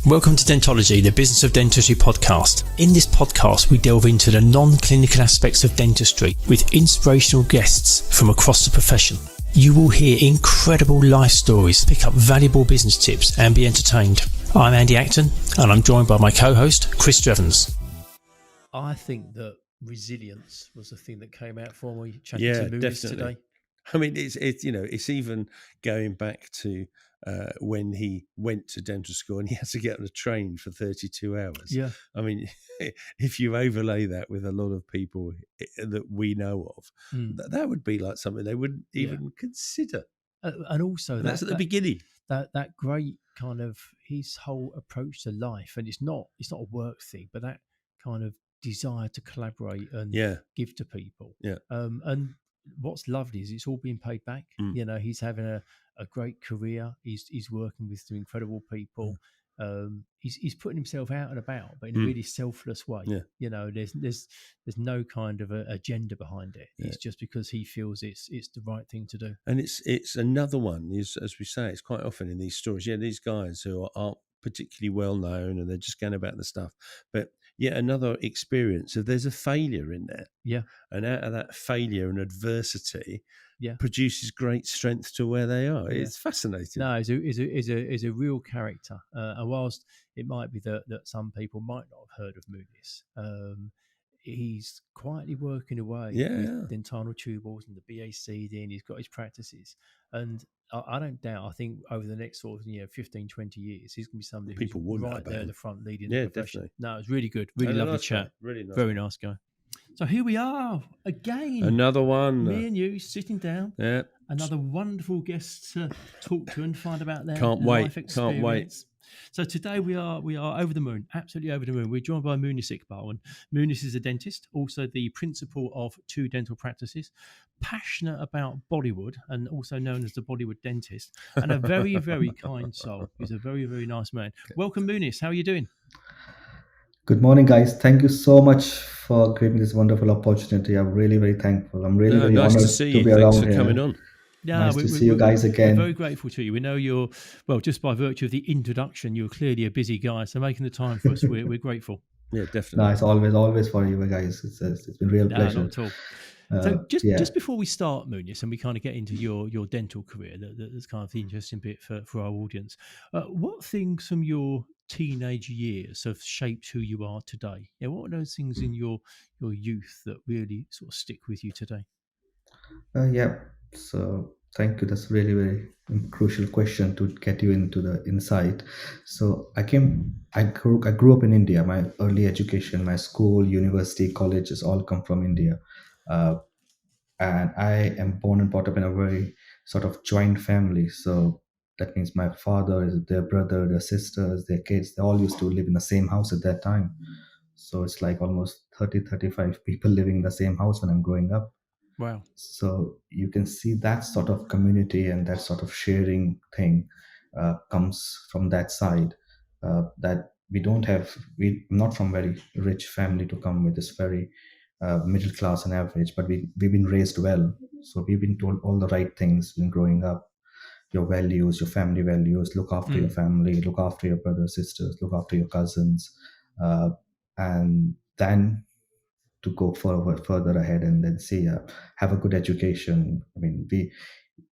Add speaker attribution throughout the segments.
Speaker 1: Welcome to Dentology, the Business of Dentistry podcast. In this podcast, we delve into the non-clinical aspects of dentistry with inspirational guests from across the profession. You will hear incredible life stories, pick up valuable business tips and be entertained. I'm Andy Acton and I'm joined by my co-host, Chris Drevens. I think that resilience was the thing that came out for me chatting to Moonis today.
Speaker 2: I mean, it's even going back to when he went to dental school and he had to get on a train for 32 hours.
Speaker 1: Yeah.
Speaker 2: I mean, if you overlay that with a lot of people that we know of, that would be like something they wouldn't even consider.
Speaker 1: And also
Speaker 2: that's at the beginning.
Speaker 1: That great kind of his whole approach to life, and it's not a work thing, but that kind of desire to collaborate and give to people. Yeah. And what's lovely is it's all being paid back. You know, he's having a great career. He's working with some incredible people. He's putting himself out and about, but in a really selfless way. Yeah. You know, there's no kind of agenda behind it. Yeah. It's just because he feels it's the right thing to do.
Speaker 2: And it's another one is, as we say, it's quite often in these stories. Yeah, these guys who aren't particularly well known and they're just going about the stuff, but yet another experience of there's a failure in there.
Speaker 1: Yeah.
Speaker 2: And out of that failure and adversity produces great strength to where they are. Yeah. It's fascinating.
Speaker 1: No, is a real character. And whilst it might be that some people might not have heard of Moonis, he's quietly working away with dental tubules and the BAC, and he's got his practices. And I don't doubt, I think over the next sort of 15, 20 years, he's going to be somebody
Speaker 2: people
Speaker 1: who's right there at the front leading the profession. Definitely. No, it's really good. Really lovely chat.
Speaker 2: Guy. Really nice.
Speaker 1: Very nice guy. So here we are again.
Speaker 2: Another one.
Speaker 1: Me and you sitting down.
Speaker 2: Yeah.
Speaker 1: Another wonderful guest to talk to and find about their
Speaker 2: life experience. Can't wait.
Speaker 1: So today we are over the moon, absolutely over the moon. We're joined by Moonis Iqbal, and Moonis is a dentist, also the principal of 2 dental practices, passionate about Bollywood and also known as the Bollywood dentist, and a very, very kind soul. He's a very, very nice man. Welcome, Moonis. How are you doing?
Speaker 3: Good morning, guys. Thank you so much for giving me this wonderful opportunity. I'm really very thankful. I'm really very
Speaker 2: nice
Speaker 3: honored
Speaker 2: to see
Speaker 3: to
Speaker 2: you.
Speaker 3: be
Speaker 2: Thanks
Speaker 3: around
Speaker 2: for
Speaker 3: here.
Speaker 2: Coming on.
Speaker 1: Yeah,
Speaker 3: nice to see you guys again.
Speaker 1: We're very grateful to you. We know you're, well, just by virtue of the introduction, you're clearly a busy guy. So making the time for us, we're grateful.
Speaker 2: Yeah, definitely.
Speaker 3: No, it's always for you guys. It's been a real pleasure.
Speaker 1: Not at all. So just before we start, Moonis, and we kind of get into your dental career, that's kind of the interesting bit for our audience. What things from your teenage years have shaped who you are today? Yeah, what are those things in your youth that really sort of stick with you today?
Speaker 3: So thank you. That's really very crucial question to get you into the insight. So I grew up in India. My early education, my school, university, colleges all come from India. And I am born and brought up in a very sort of joint family. So that means my father, their brother, their sisters, their kids, they all used to live in the same house at that time. So it's like almost 30, 35 people living in the same house when I'm growing up.
Speaker 1: Wow.
Speaker 3: So you can see that sort of community and that sort of sharing thing comes from that side, that we're not from very rich family to come with this very middle class and average, but we've been raised well. So we've been told all the right things when growing up. Your values, your family values, look after your family, look after your brothers, sisters, look after your cousins, and then to go further ahead and then see, have a good education. I mean,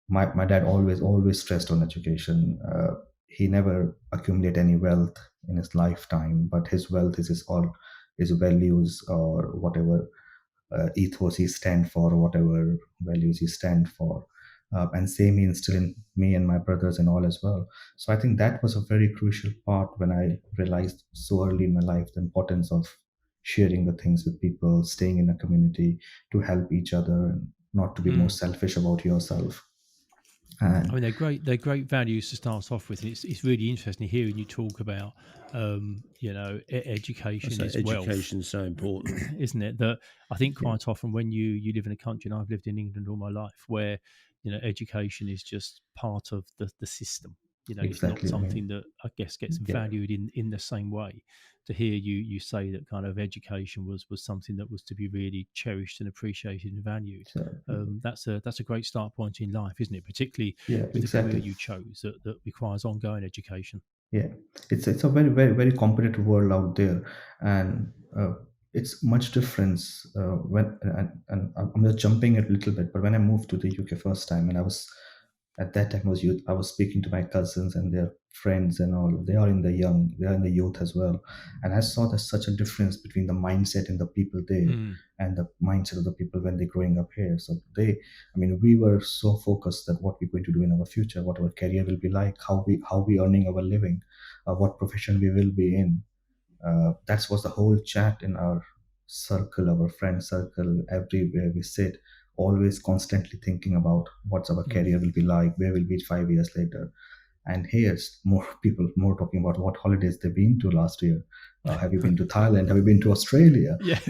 Speaker 3: my dad always stressed on education. He never accumulated any wealth in his lifetime, but his wealth is his values or whatever ethos he stand for, or whatever values he stand for. And same he instilled in me and my brothers and all as well. So I think that was a very crucial part when I realized so early in my life the importance of sharing the things with people, staying in a community to help each other, and not to be more selfish about yourself.
Speaker 1: I mean, they're great values to start off with. It's really interesting hearing you talk about, education is wealth.
Speaker 2: Education's so important,
Speaker 1: isn't it? That I think quite often when you live in a country, and I've lived in England all my life, where education is just part of the system. It's not something that I guess gets valued in the same way. To hear you say that kind of education was something that was to be really cherished and appreciated and valued. That's a great start point in life, isn't it? Particularly with the career you chose that requires ongoing education.
Speaker 3: Yeah, it's a very very competitive world out there, and it's much difference and I'm just jumping it a little bit. But when I moved to the UK first time, and I was at that time was youth, I was speaking to my cousins and their friends and all. They are in the young, they are in the youth as well, and I saw there's such a difference between the mindset in the people there
Speaker 1: Mm.
Speaker 3: and the mindset of the people when they're growing up here. So I mean, we were so focused that what we're going to do in our future, what our career will be like, how we earning our living, what profession we will be in. That was the whole chat in our circle, our friend circle, everywhere we sit, always constantly thinking about what's our
Speaker 1: Mm.
Speaker 3: career will be like, where we'll be 5 years later. And here's more people more talking about what holidays they've been to last year. Have you been to Thailand? Have you been to Australia?
Speaker 1: Yeah.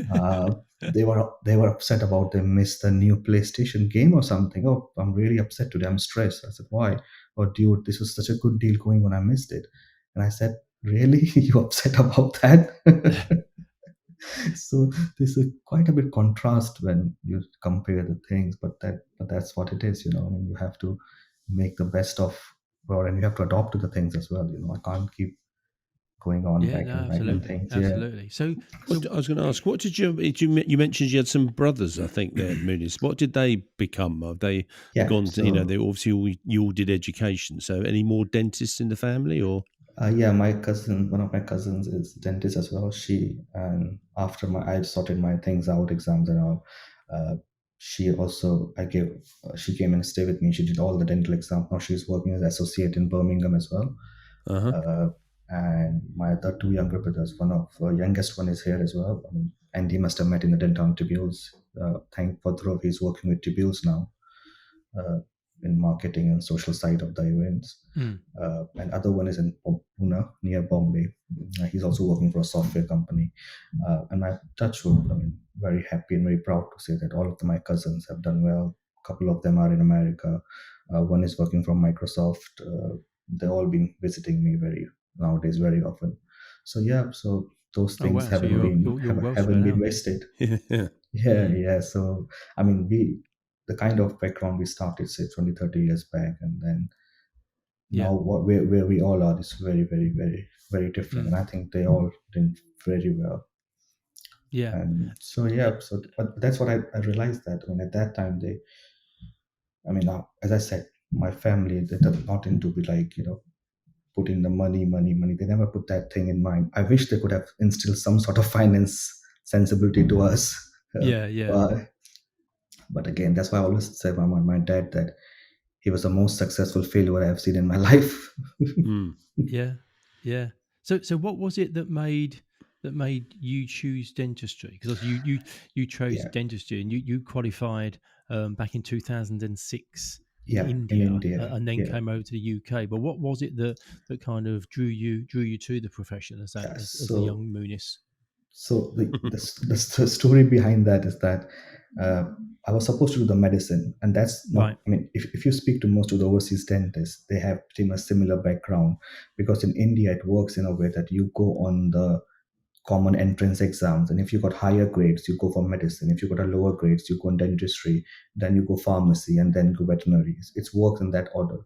Speaker 3: They were upset about they missed the new PlayStation game or something. Oh, I'm really upset today. I'm stressed. I said, why? Oh, dude, this was such a good deal going on. I missed it. And I said, really? You upset about that? So there's quite a bit contrast when you compare the things, but that's what it is. I mean, you have to make the best of, or and you have to adopt to the things as well. I can't keep going on
Speaker 1: Yeah,
Speaker 3: back
Speaker 1: no,
Speaker 3: and back and
Speaker 1: absolutely,
Speaker 3: things. Yeah,
Speaker 1: absolutely. So,
Speaker 2: I was going to ask, what you mentioned you had some brothers, I think, there, Moonis. What did they become? Have they
Speaker 3: yeah.
Speaker 2: gone to, they
Speaker 3: So
Speaker 2: obviously you all did education. So any more dentists in the family or?
Speaker 3: yeah, one of my cousins is dentist as well. She and after I sorted my things out, exams and all. Uh, she also I gave she came and stayed with me. She did all the dental exams. Now she's working as associate in Birmingham as well.
Speaker 2: Uh-huh.
Speaker 3: And my other two younger brothers, one of youngest one is here as well. I mean, and he must have met in the dental tubules. Thank Padrov, he's working with tubules now uh, in marketing and social side of the events.
Speaker 1: mm,
Speaker 3: And other one is in Pune near Bombay. He's also working for a software company. And my touch wood, I mean, very happy and very proud to say that all of my cousins have done well. A couple of them are in America. One is working from Microsoft. They've all been visiting me nowadays very often. So yeah, so those
Speaker 1: oh
Speaker 3: things
Speaker 1: wow, so you're well
Speaker 3: haven't
Speaker 1: spread
Speaker 3: been
Speaker 1: out.
Speaker 3: wasted.
Speaker 2: Yeah.
Speaker 3: Yeah,
Speaker 1: Mm,
Speaker 3: yeah. So I mean, the kind of background we started say 20, 30 years back, and then
Speaker 1: yeah,
Speaker 3: now where we all are is very very very very different,
Speaker 1: mm,
Speaker 3: and I think they all did very well.
Speaker 1: yeah,
Speaker 3: And so yeah, so but that's what I realized that when at that time I mean, as I said, my family they're not into be like putting the money. They never put that thing in mind. I wish they could have instilled some sort of finance sensibility to us. uh,
Speaker 1: yeah, yeah.
Speaker 3: but but again, that's why I always say my dad that he was the most successful failure I have seen in my life.
Speaker 2: Mm.
Speaker 1: Yeah, yeah. So what was it that made you choose dentistry? Because you chose
Speaker 3: Yeah,
Speaker 1: dentistry and you qualified back in 2006 in
Speaker 3: yeah, in
Speaker 1: India
Speaker 3: India,
Speaker 1: and then
Speaker 3: yeah,
Speaker 1: came over to the UK. But what was it that kind of drew you to the profession
Speaker 3: yeah.
Speaker 1: as a young Moonis?
Speaker 3: So the story behind that is that uh, I was supposed to do the medicine, and that's
Speaker 1: Right.
Speaker 3: not. I mean, if you speak to most of the overseas dentists, they have pretty much similar background because in India it works in a way that you go on the common entrance exams, and if you got higher grades you go for medicine, if you got a lower grades you go on dentistry, then you go pharmacy, and then go veterinary. It works in that order.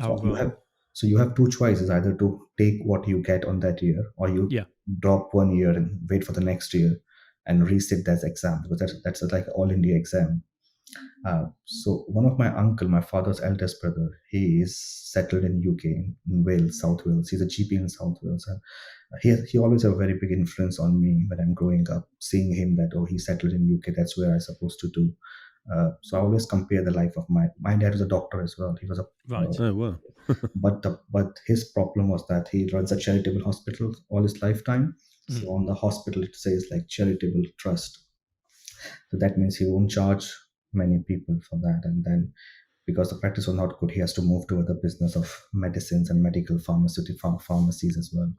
Speaker 1: Oh,
Speaker 3: so you
Speaker 1: right.
Speaker 3: have so you have two choices, either to take what you get on that year, or you
Speaker 1: Yeah.
Speaker 3: drop 1 year and wait for the next year and resit that exam, because that's like all India exam. So one of my uncle, my father's eldest brother, he is settled in UK, in Wales, South Wales. He's a GP in South Wales, and he always had a very big influence on me when I'm growing up. Seeing him that he settled in UK, that's where I'm supposed to do. So I always compare the life of my dad was a doctor as well. He was a
Speaker 1: Right.
Speaker 2: Oh wow.
Speaker 3: but his problem was that he runs a charitable hospital all his lifetime. So
Speaker 1: Mm.
Speaker 3: on the hospital it says like charitable trust. So that means he won't charge many people for that. And then because the practice was not good, he has to move to other business of medicines and medical pharmacies as well.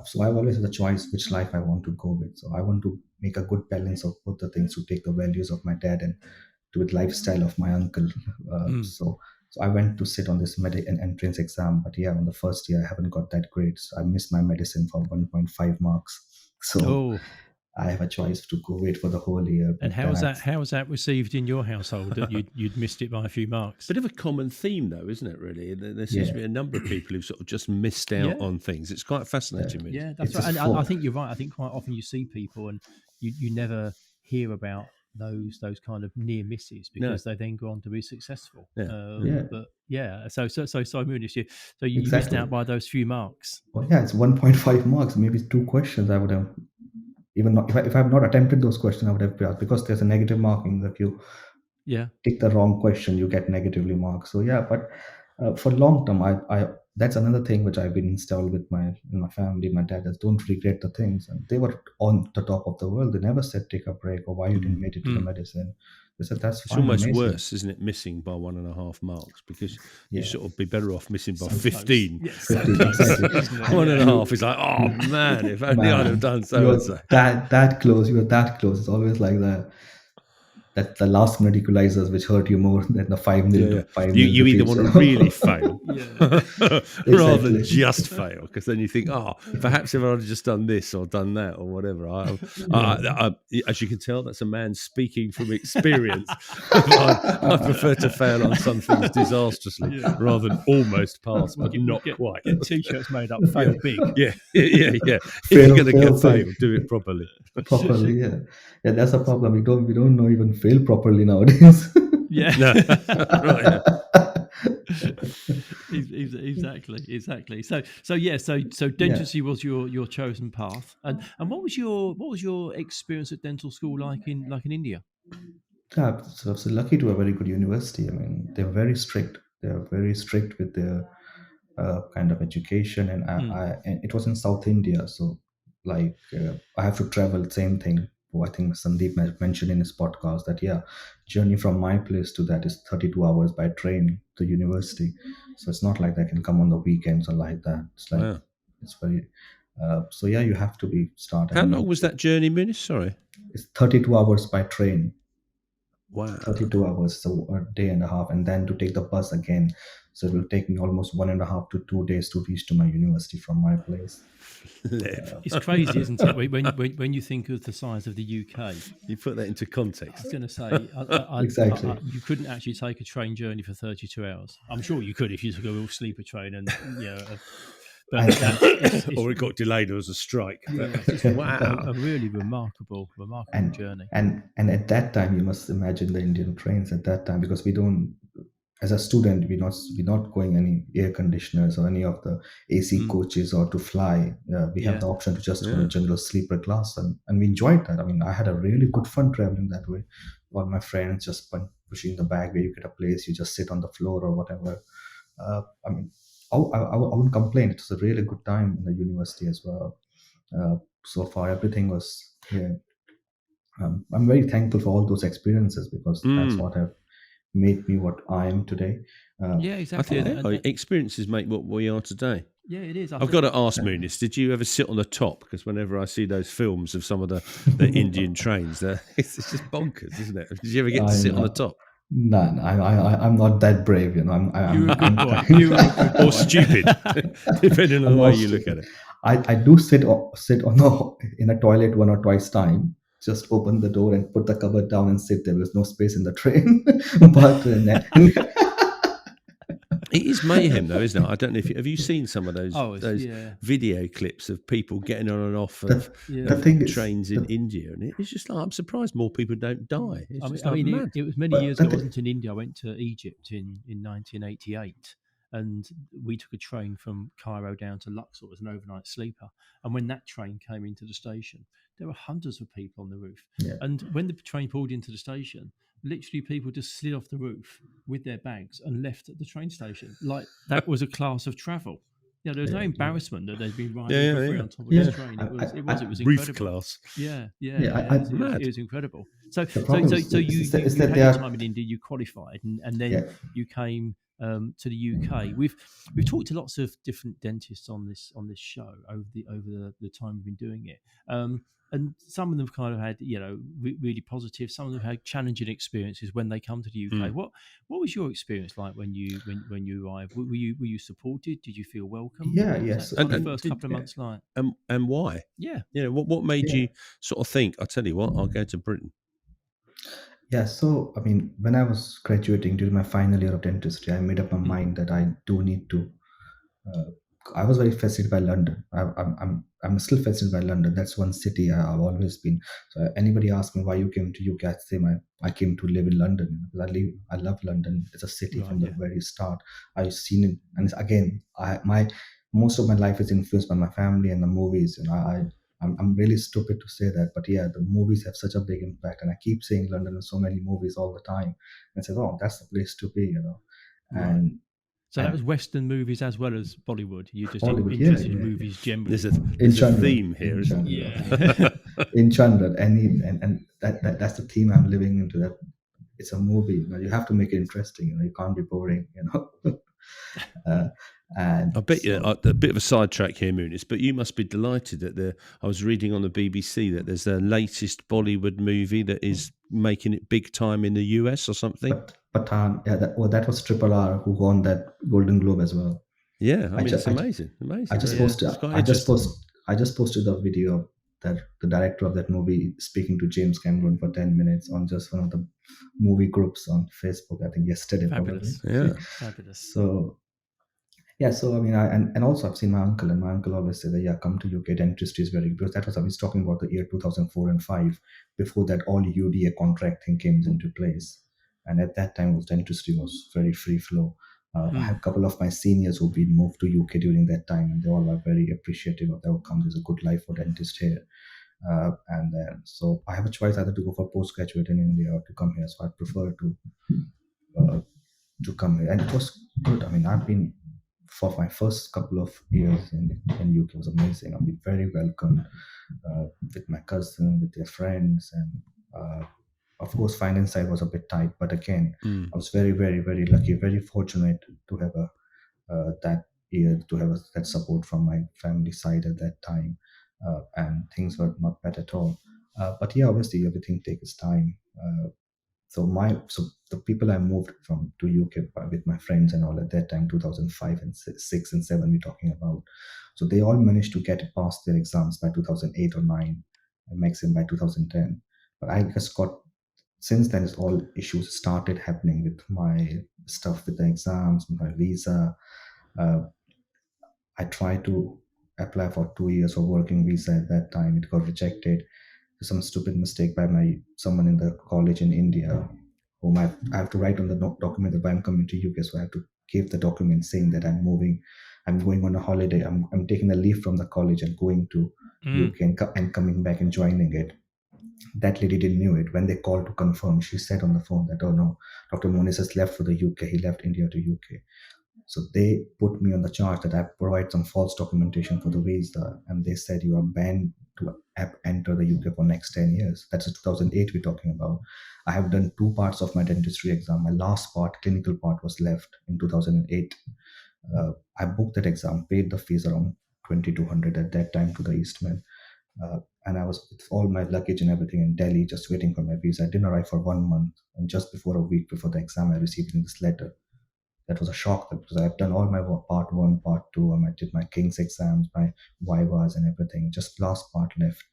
Speaker 3: So I've always had the choice which life I want to go with. So I want to make a good balance of both the things, to take the values of my dad and do it lifestyle of my uncle.
Speaker 1: Mm.
Speaker 3: So I went to sit on this and entrance exam, but yeah, on the first year I haven't got that grade. So I missed my medicine for 1.5 marks. So
Speaker 1: Oh.
Speaker 3: I have a choice to go wait for the whole year.
Speaker 1: And how was that received in your household that you'd missed it by a few marks?
Speaker 2: Bit of a common theme, though, isn't it? Really, there seems to be a number of people who've sort of just missed out on things. It's quite fascinating.
Speaker 1: Yeah, that's right. And I think you're right. I think quite often you see people and you never hear about those kind of near misses because they then go on to be successful. But so Moonis, you missed out by those few marks.
Speaker 3: Well, it's 1.5 marks, maybe 2 questions. I would have even not, if I have not attempted those questions, I would have passed, because there's a negative marking. If you take the wrong question, you get negatively marked. So but for long term, I that's another thing which I've been installed with my family. My dad is, don't regret the things, and they were on the top of the world. They never said take a break or why you didn't make it to the medicine. They said that's fine.
Speaker 2: It's almost worse, isn't it, missing by 1.5 marks, because you sort of be better off missing by 15.
Speaker 3: Yes, 15 exactly.
Speaker 2: 1.5 is like, oh man, if only I'd have done so and so.
Speaker 3: That close, you were that close. It's always like that. That the last minute equalizers which hurt you more than the 5-0. 5-0
Speaker 2: you either want to really fail rather than just fail, because then you think, perhaps if I'd just done this or done that or whatever. As you can tell, that's a man speaking from experience. I prefer to fail on some things disastrously rather than almost pass, but not quite.
Speaker 1: Get t-shirts made up, fail big.
Speaker 2: Yeah. If you're going to get failed, do it properly.
Speaker 3: Yeah, that's a problem. We don't know even fail properly nowadays.
Speaker 1: Exactly. So dentistry was your chosen path. And what was your experience at dental school like in India?
Speaker 3: Yeah, so I was lucky to a very good university. I mean, they're very strict. They're very strict with their kind of education, and and it was in South India, so I have to travel. Same thing. I think Sandeep mentioned in his podcast that journey from my place to that is 32 hours by train to university. So it's not like I can come on the weekends or like that. It's like it's very. You have to be starting.
Speaker 2: How long was that journey, Moonis? Sorry,
Speaker 3: it's 32 hours by train.
Speaker 2: Wow,
Speaker 3: 32 hours, so a day and a half, and then to take the bus again. So it will take me almost 1.5 to 2 days to reach to my university from my place.
Speaker 1: It's crazy, isn't it? When you think of the size of the UK,
Speaker 2: you put that into context.
Speaker 1: I was going to say,
Speaker 3: exactly.
Speaker 1: You couldn't actually take a train journey for 32 hours. I'm sure you could if you took a real sleeper train and
Speaker 2: or it got delayed. There was a strike.
Speaker 1: Wow, a really remarkable journey.
Speaker 3: And at that time, you must imagine the Indian trains at that time, because we don't. As a student, we're not going any air conditioners or any of the AC coaches or to fly. We have the option to just go to general sleeper class, and we enjoyed that. I mean, I had a really good fun traveling that way. All my friends just pushing the bag where you get a place, you just sit on the floor or whatever. I mean, I wouldn't complain. It was a really good time in the university as well. So far, everything was I'm very thankful for all those experiences, because that's what have made me what I am today.
Speaker 1: Exactly.
Speaker 2: I think experiences make what we are today.
Speaker 1: Yeah, it is.
Speaker 2: I've got to ask Moonis, did you ever sit on the top? Because whenever I see those films of some of the Indian trains, it's just bonkers, isn't it? Did you ever get to sit on the top?
Speaker 3: No, I'm not that brave, you know.
Speaker 2: Or stupid, depending on the way you look at it.
Speaker 3: I do sit in a toilet 1 or twice time. Just open the door and put the cover down and sit there. There's no space in the train. But
Speaker 2: it is mayhem, though, isn't it? I don't know if have you seen some of those video clips of people getting on and off of trains in India, and it's just like, I'm surprised more people don't die.
Speaker 1: It was many years ago. I wasn't in India. I went to Egypt in 1988. And we took a train from Cairo down to Luxor as an overnight sleeper. And when that train came into the station, there were hundreds of people on the roof. Yeah. And when the train pulled into the station, literally people just slid off the roof with their bags and left at the train station. Like that was a class of travel. There was no embarrassment that they'd been riding for free on top of this train. It was incredible.
Speaker 2: Brief class.
Speaker 1: It was incredible. So you had your time in India, you qualified, and then you came to the UK. We've talked to lots of different dentists on this show over the time we've been doing it. And some of them kind of had, really positive. Some of them had challenging experiences when they come to the UK. What was your experience like when you arrived? Were you supported? Did you feel welcome?
Speaker 3: Yes.
Speaker 1: And the first couple of months like?
Speaker 2: And why?
Speaker 1: Yeah.
Speaker 2: What made you sort of think, I'll tell you what, I'll go to Britain?
Speaker 3: Yeah, so I mean, when I was graduating during my final year of dentistry, I made up my mind that I do need to. I was very fascinated by London. I'm still fascinated by London. That's one city I've always been. So anybody asks me why you came to UK, I say I came to live in London. Because I love London. It's a city from the very start. I've seen it, and again, most of my life is influenced by my family and the movies. And I'm really stupid to say that, but yeah, the movies have such a big impact, and I keep saying London in so many movies all the time. And I said, oh, that's the place to be, And
Speaker 1: so that was Western movies as well as Bollywood. You're just
Speaker 3: Bollywood,
Speaker 1: interested in movies generally.
Speaker 2: There's a theme here, isn't
Speaker 3: there? In Chandra, and that's the theme I'm living into. That it's a movie. You have to make it interesting. You can't be boring. And
Speaker 2: I bet you a bit of a sidetrack here, Moonis, but you must be delighted that I was reading on the BBC that there's the latest Bollywood movie that is making it big time in the US or something.
Speaker 3: Pathan, that was Triple R who won that Golden Globe as well.
Speaker 2: Yeah, I mean, it's amazing.
Speaker 3: I just posted the video that the director of that movie speaking to James Cameron for 10 minutes on just one of the movie groups on Facebook, I think yesterday.
Speaker 1: Fabulous.
Speaker 3: Probably.
Speaker 1: Yeah. Fabulous.
Speaker 3: So I mean, and also I've seen my uncle, and my uncle always said that, come to UK, dentistry is very good. Because that was, I was talking about the year 2004 and 5. Before that, all UDA contract thing came into place. And at that time, dentistry was very free flow. I have a couple of my seniors who've been moved to UK during that time, and they all were very appreciative of the outcome. There's a good life for dentists here. And then, so I have a choice either to go for postgraduate in India or to come here. So I prefer to come here. And it was good. I mean, I've been, for my first couple of years in UK, was amazing. I've been very welcomed with my cousin, with their friends, and of course, finance side was a bit tight, but again, I was very, very, very lucky, very fortunate to have that year, to have that support from my family side at that time, and things were not bad at all. But yeah, obviously, everything takes time. So the people I moved from to UK with my friends and all at that time, 2005 and 6 and 7, we're talking about. So they all managed to get past their exams by 2008 or 9, and maximum by 2010. But I just got, since then, all issues started happening with my stuff, with the exams, with my visa. I tried to apply for 2 years of working visa at that time. It got rejected. Some stupid mistake by someone in the college in India, whom I have to write on the document that I'm coming to UK. So I have to give the document saying that I'm moving, I'm going on a holiday, I'm taking a leave from the college and going to UK and coming back and joining it. That lady didn't know it. When they called to confirm, she said on the phone that, oh no, Dr. Moonis has left for the UK. He left India to UK. So they put me on the charge that I provide some false documentation for the visa, and they said you are banned to enter the UK for next 10 years. That's 2008 we're talking about. I have done 2 parts of my dentistry exam. My last part, clinical part, was left in 2008. I booked that exam, paid the fees around 2,200 at that time to the Eastman. And I was with all my luggage and everything in Delhi, just waiting for my visa. I didn't arrive for 1 month, and just before a week before the exam, I received this letter. That was a shock, because I've done all my part 1, part 2, and I did my King's exams, my vivas and everything. Just last part left,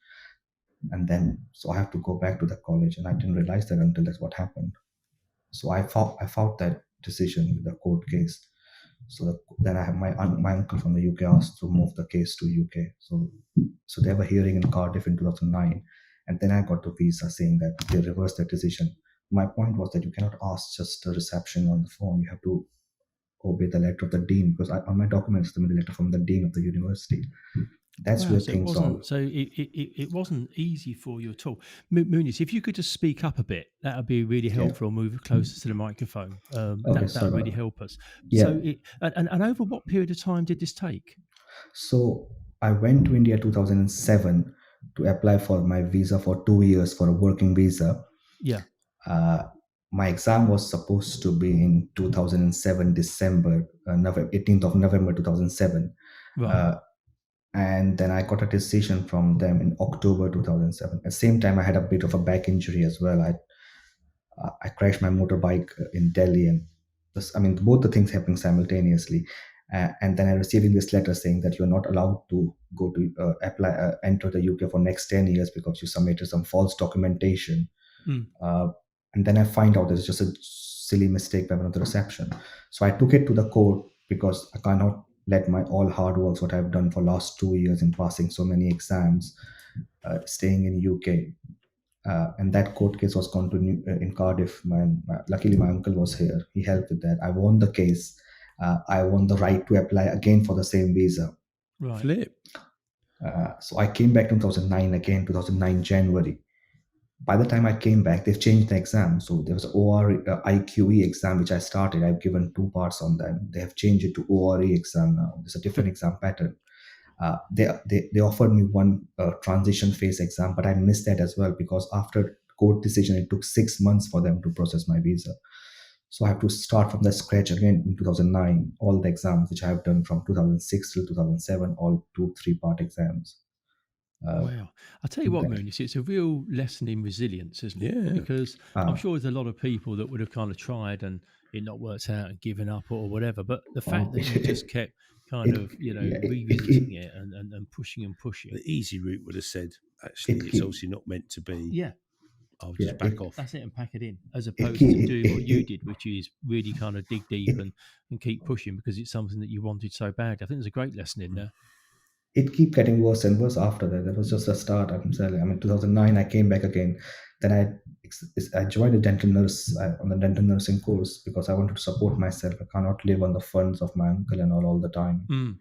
Speaker 3: and then so I have to go back to the college, and I didn't realize that until that's what happened. So I fought that decision with the court case. So then I have my uncle from the UK asked to move the case to UK. So they have a hearing in Cardiff in 2009, and then I got the visa saying that they reversed their decision. My point was that you cannot ask just a reception on the phone. You have to obey the letter of the dean, because on my documents the letter from the dean of the university. That's where things are.
Speaker 1: So it wasn't easy for you at all. Moonis, if you could just speak up a bit, that would be really helpful. Move closer to the microphone. That would really help us.
Speaker 3: Yeah.
Speaker 1: So and over what period of time did this take?
Speaker 3: So I went to India 2007 to apply for my visa for 2 years for a working visa.
Speaker 1: Yeah.
Speaker 3: my exam was supposed to be in 2007 December, 18th of November 2007.
Speaker 1: Right.
Speaker 3: And then I got a decision from them in October 2007. At the same time, I had a bit of a back injury as well. I crashed my motorbike in Delhi, and both the things happening simultaneously. And then I receiving this letter saying that you're not allowed to go to enter the UK for next 10 years because you submitted some false documentation. Uh, and then I find out that it's just a silly mistake by one of the reception. So I took it to the court because I cannot let my all hard works, what I've done for last 2 years in passing so many exams, staying in UK. And that court case was gone to in Cardiff. Luckily, my uncle was here. He helped with that. I won the case. I won the right to apply again for the same visa.
Speaker 1: Right.
Speaker 2: Flip.
Speaker 3: So I came back in 2009 again, 2009 January. By the time I came back, they've changed the exam. So there was an IQE exam, which I started. I've given 2 parts on that. They have changed it to ORE exam now. There's a different exam pattern. They offered me one transition phase exam, but I missed that as well because after court decision, it took 6 months for them to process my visa. So I have to start from the scratch again in 2009. All the exams which I have done from 2006 till 2007, all 2-3-part exams.
Speaker 1: Wow. I'll tell you what, Moonis, it's a real lesson in resilience, isn't it?
Speaker 2: Yeah.
Speaker 1: Because I'm sure there's a lot of people that would have kind of tried and it not worked out and given up or whatever. But the fact that you just kept revisiting it and pushing.
Speaker 2: The easy route would have said, actually, it's obviously not meant to be.
Speaker 1: Yeah.
Speaker 2: I'll just back off.
Speaker 1: That's it, and pack it in, as opposed to doing what you did, which is really kind of dig deep and keep pushing because it's something that you wanted so bad. I think there's a great lesson in there.
Speaker 3: It kept getting worse and worse after that. That was just a start. I'm telling. 2009, I came back again. Then I joined a dental nurse on the dental nursing course because I wanted to support myself. I cannot live on the funds of my uncle and all the time.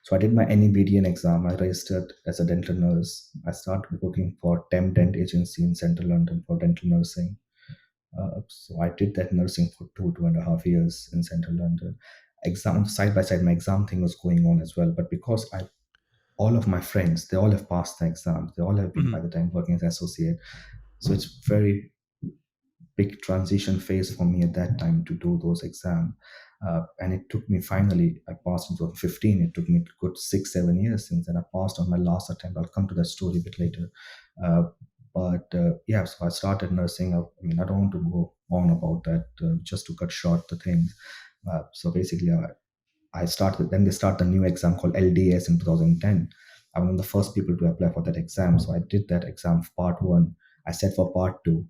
Speaker 3: So I did my NEBDN exam. I registered as a dental nurse. I started working for Temp Dent agency in central London for dental nursing. So I did that nursing for 2.5 years in central London. Exam side by side, my exam thing was going on as well. But because all of my friends, they all have passed the exams. They all have been by the time working as associate. So it's very big transition phase for me at that time to do those exams. And it took me finally, I passed in 2015. It took me a good 6-7 years since then. I passed on my last attempt. I'll come to that story a bit later. So I started nursing. I don't want to go on about that just to cut short the thing. So basically, I started, then they start the new exam called LDS in 2010. I'm one of the first people to apply for that exam. So I did that exam part 1. I set for part 2.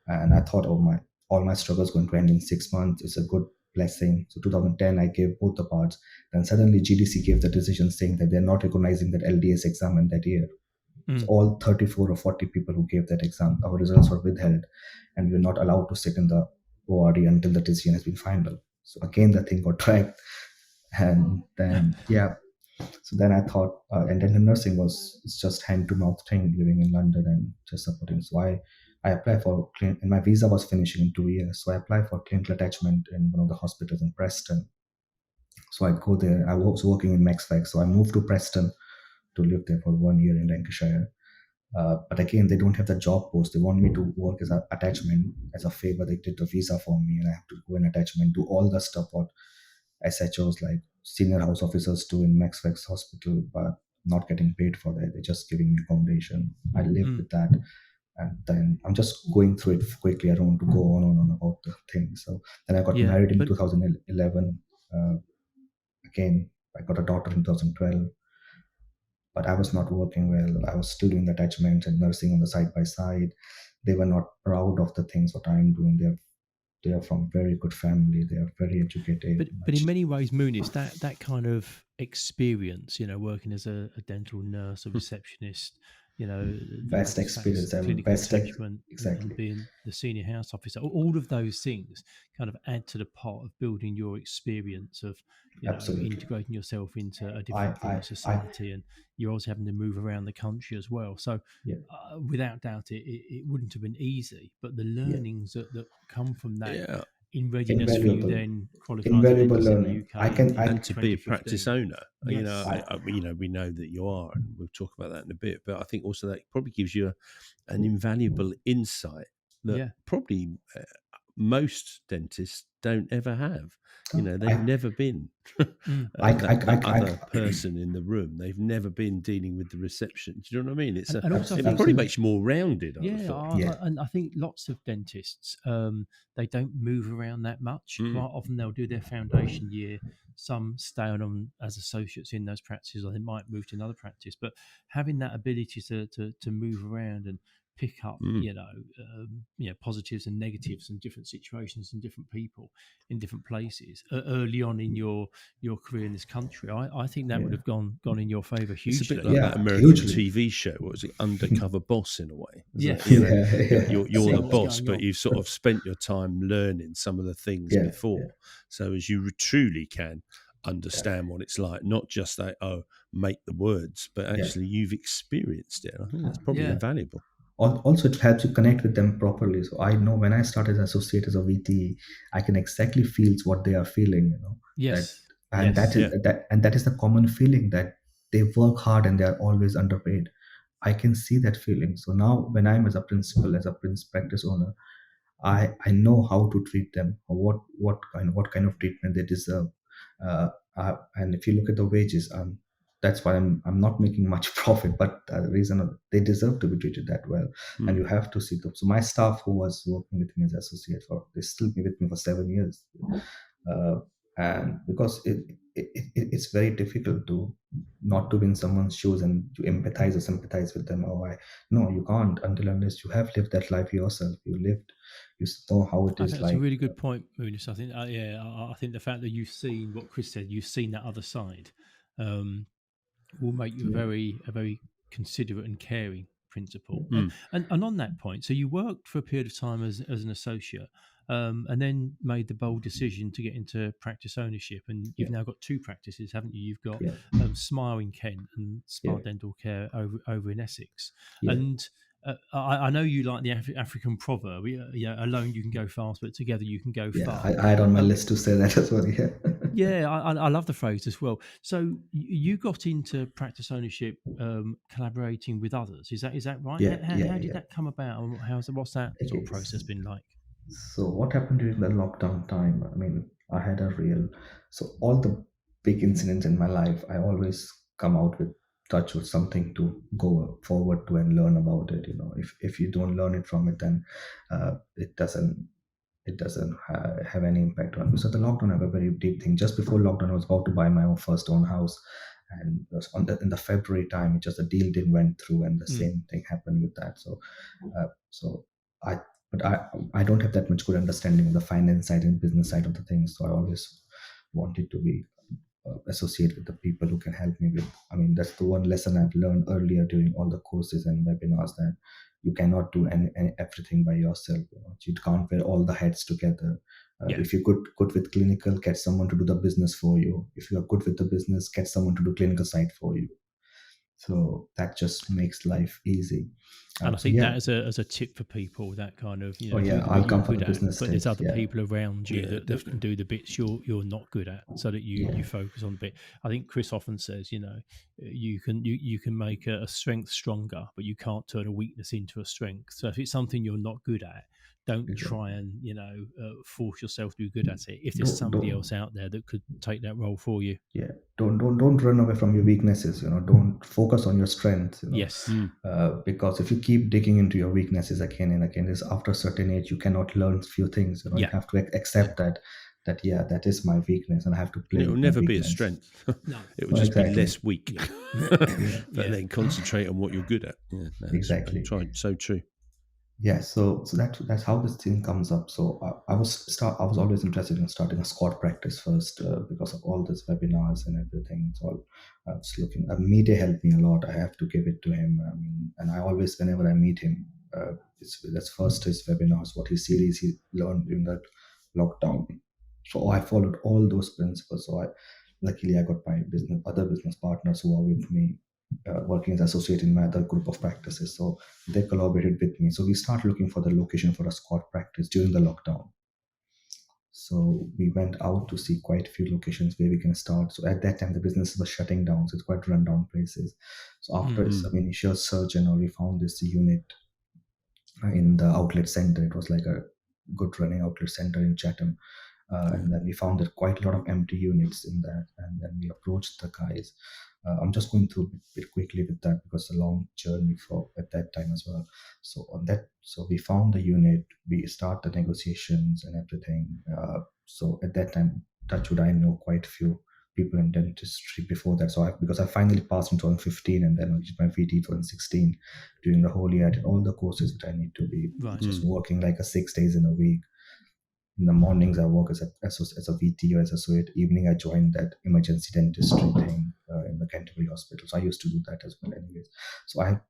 Speaker 3: And I thought, all my struggles going to end in 6 months. It's a good blessing. So 2010, I gave both the parts. Then suddenly GDC gave the decision saying that they're not recognizing that LDS exam in that year. So all 34 or 40 people who gave that exam, our results were withheld. And we were not allowed to sit in the ORD until the decision has been final. So again, the thing got dragged. And then, so then I thought, and then the nursing it's just hand-to-mouth thing, living in London and just supporting. So I applied for, and my visa was finishing in 2 years. So I applied for clinical attachment in one of the hospitals in Preston. So I'd go there. I was working in Maxfax. So I moved to Preston to live there for 1 year in Lancashire. But again, they don't have the job post. They want me to work as an attachment. As a favor, they did the visa for me, and I have to go in attachment, do all the stuff what SHOs like senior house officers do in Maxfax Hospital, but not getting paid for that. They're just giving me accommodation. I live with that. And then I'm just going through it quickly. I don't want to go on about the thing. So then I got married in 2011. Again, I got a daughter in 2012. But I was not working well. I was still doing attachments and nursing on the side by side. They were not proud of the things what I'm doing. They are from very good family. They are very educated.
Speaker 1: But in many ways, Moonis, that kind of experience, working as a dental nurse, a receptionist,
Speaker 3: best experience ever.
Speaker 1: Best attachment, exactly. And being the senior house officer, all of those things kind of add to the part of building your experience of integrating yourself into a different form of society, and you're also having to move around the country as well. So without doubt, it wouldn't have been easy, but the learnings that come from that in readiness for you then qualifying
Speaker 3: invaluable learning.
Speaker 1: In the UK,
Speaker 2: and to be a practice owner, we know that you are, and we'll talk about that in a bit. But I think also that probably gives you an invaluable insight that probably most dentists don't ever have. They've never been that other person in the room. They've never been dealing with the reception. Do you know what I mean? It's
Speaker 1: and also
Speaker 2: it probably makes you more rounded.
Speaker 1: And I think lots of dentists, they don't move around that much. Quite often they'll do their foundation year. Some stay on as associates in those practices, or they might move to another practice. But having that ability to move around and pick up, positives and negatives and different situations and different people in different places early on in your career in this country, I think that would have gone in your favour hugely.
Speaker 2: It's a bit like that American TV show. What was it? Undercover Boss, in a way. You're the boss, but you've sort of spent your time learning some of the things before. So as you truly can understand what it's like, not just that, make the words, but actually you've experienced it. I think that's probably invaluable.
Speaker 3: Also, it helps you connect with them properly. So I know when I start as associate as a VT, I can exactly feel what they are feeling.
Speaker 1: Yes.
Speaker 3: That is the common feeling, that they work hard and they are always underpaid. I can see that feeling. So now when I'm as a principal, as a practice owner, I know how to treat them, or what kind of treatment they deserve. And if you look at the wages, that's why I'm not making much profit, but the reason they deserve to be treated that well, and you have to see them. So my staff who was working with me as associate, they still be with me for 7 years, and because it's very difficult to not to be in someone's shoes and to empathize or sympathize with them. No, you can't unless you have lived that life yourself. You know how it is.
Speaker 1: That's a really good point, Moonis. I think, I think the fact that you've seen what Chris said, you've seen that other side, will make you a very considerate and caring principal. And on that point, so you worked for a period of time as an associate, and then made the bold decision to get into practice ownership. And you've now got 2 practices, haven't you? You've got Smil in Kent and Smil Dental Care over in Essex. And I know you like the African proverb, alone you can go fast, but together you can go far.
Speaker 3: I had on my list to say that as well.
Speaker 1: I love the phrase as well. So you got into practice ownership, collaborating with others. Is that right? How did that come about? And what's that sort of process been like?
Speaker 3: So what happened during the lockdown time? I mean, I had all the big incidents in my life, I always come out with touch with something to go forward to and learn about it. If you don't learn it from it, then it doesn't have any impact on me. So the lockdown have a very deep thing. Just before lockdown, I was about to buy my first own house, and it was in the February time. It just the deal didn't went through, and the same thing happened with that. I don't have that much good understanding of the finance side and business side of the things. So I always wanted to be associate with the people who can help me with. I mean, that's the one lesson I've learned earlier during all the courses and webinars, that you cannot do everything by yourself. You can't wear all the hats together. If you're good with clinical, get someone to do the business for you. If you are good with the business, get someone to do clinical side for you. So that just makes life easy.
Speaker 1: And I think that as a tip for people, that kind of,
Speaker 3: I'll come for the business.
Speaker 1: But there's other people around you that can do the bits you're not good at, so that you focus on the bit. I think Chris often says, you can make a strength stronger, but you can't turn a weakness into a strength. So if it's something you're not good at, don't try and force yourself to be good at it. If there's somebody else out there that could take that role for you,
Speaker 3: don't run away from your weaknesses. Don't focus on your strengths.
Speaker 1: Yes,
Speaker 3: because if you keep digging into your weaknesses again and again, after a certain age you cannot learn few things. You have to accept that is my weakness, and I have to play.
Speaker 2: It will never be a strength.
Speaker 1: No,
Speaker 2: it will just be less weak. But then concentrate on what you're good at.
Speaker 3: Exactly.
Speaker 2: So true.
Speaker 3: So that's how this thing comes up. So I was always interested in starting a squat practice first, because of all these webinars and everything. So I was looking. Media helped me a lot. I have to give it to him. And I always, whenever I meet him, that's first his webinars, what his series he learned during that lockdown. So I followed all those principles. So luckily I got my other business partners who are with me, working as associate in my other group of practices. So they collaborated with me. So we started looking for the location for a squat practice during the lockdown. So we went out to see quite a few locations where we can start. So at that time, the business was shutting down. So it's quite rundown places. So after some initial search and all, we found this unit in the outlet center. It was like good running outlet center in Chatham. And then we found that quite a lot of empty units in that. And then we approached the guys. I'm just going through a bit quickly with that because it's a long journey for at that time as well. So we found the unit, we start the negotiations and everything. So at that time, touchwood, I know quite a few people in dentistry before that. So because I finally passed in 2015 and then I did my VT 2016. During the whole year, I did all the courses that I need to be just working like 6 days in a week. In the mornings, I work as a VT or as associate. Evening, I joined that emergency dentistry thing in the Canterbury Hospital. So I used to do that as well, anyways. So I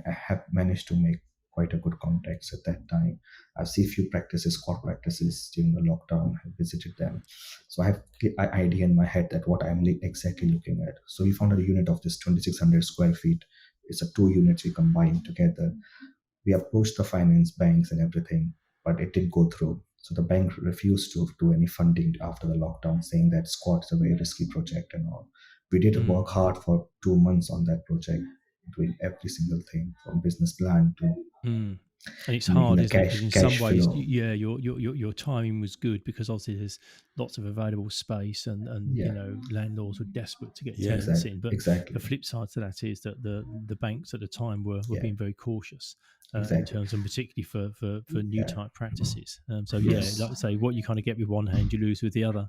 Speaker 3: have managed to make quite a good contacts at that time. I've seen a few practices, core practices during the lockdown. I visited them. So I have an idea in my head that what I'm exactly looking at. So we found a unit of this 2,600 square feet. It's a 2 units we combined together. We approached the finance banks and everything, but it didn't go through. So the bank refused to do any funding after the lockdown, saying that squat is a very risky project and all. We did work hard for 2 months on that project, doing every single thing from business plan to
Speaker 1: and it's hard, isn't it? Because in some ways,
Speaker 3: flow.
Speaker 1: your timing was good because obviously there's lots of available space, and you know, landlords were desperate to get tenants in. But the flip side to that is that the banks at the time were being very cautious in terms, and particularly for new type practices. So like I say, what you kind of get with one hand, you lose with the other.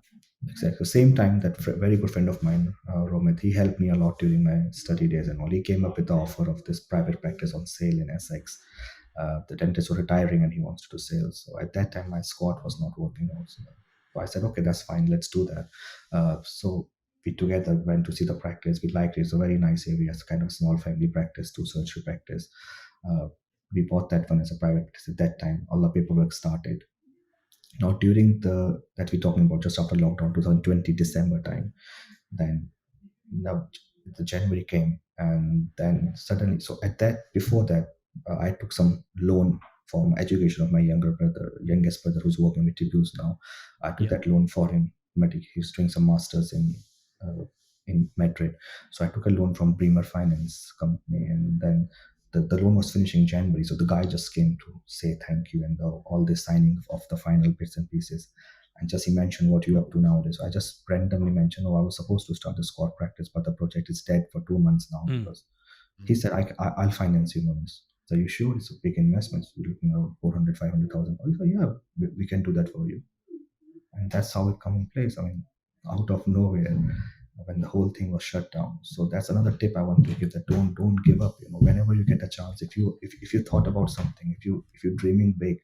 Speaker 3: Exactly. Same time, that very good friend of mine, Romit, he helped me a lot during my study days and all. He came up with the offer of this private practice on sale in Essex. The dentist was retiring and he wants to do sales. So at that time, my squat was not working out. So I said, okay, that's fine. Let's do that. So we together went to see the practice. We liked it. It's a very nice area. It's kind of small family practice, 2 surgery practice. We bought that one as a private practice at that time. All the paperwork started. Now, during that we're talking about just after lockdown, 2020 December time, then now the January came, and then suddenly, so before that, I took some loan for my education of my youngest brother, who's working with Tibus now. I took that loan for him. He's doing some masters in Madrid, so I took a loan from Bremer Finance Company, and then the loan was finishing January, so the guy just came to say thank you and all this signing of the final bits and pieces. And just he mentioned what you up to nowadays. So I just randomly mentioned, I was supposed to start a squat practice, but the project is dead for 2 months now because he said, I'll finance you, Moonis. So you sure? It's a big investment. You're looking around 400, 500,000. I said, yeah, we can do that for you. And that's how it come in place. I mean, out of nowhere, when the whole thing was shut down. So that's another tip I want to give, that don't give up. You know, whenever you get a chance, if you thought about something, if you're dreaming big,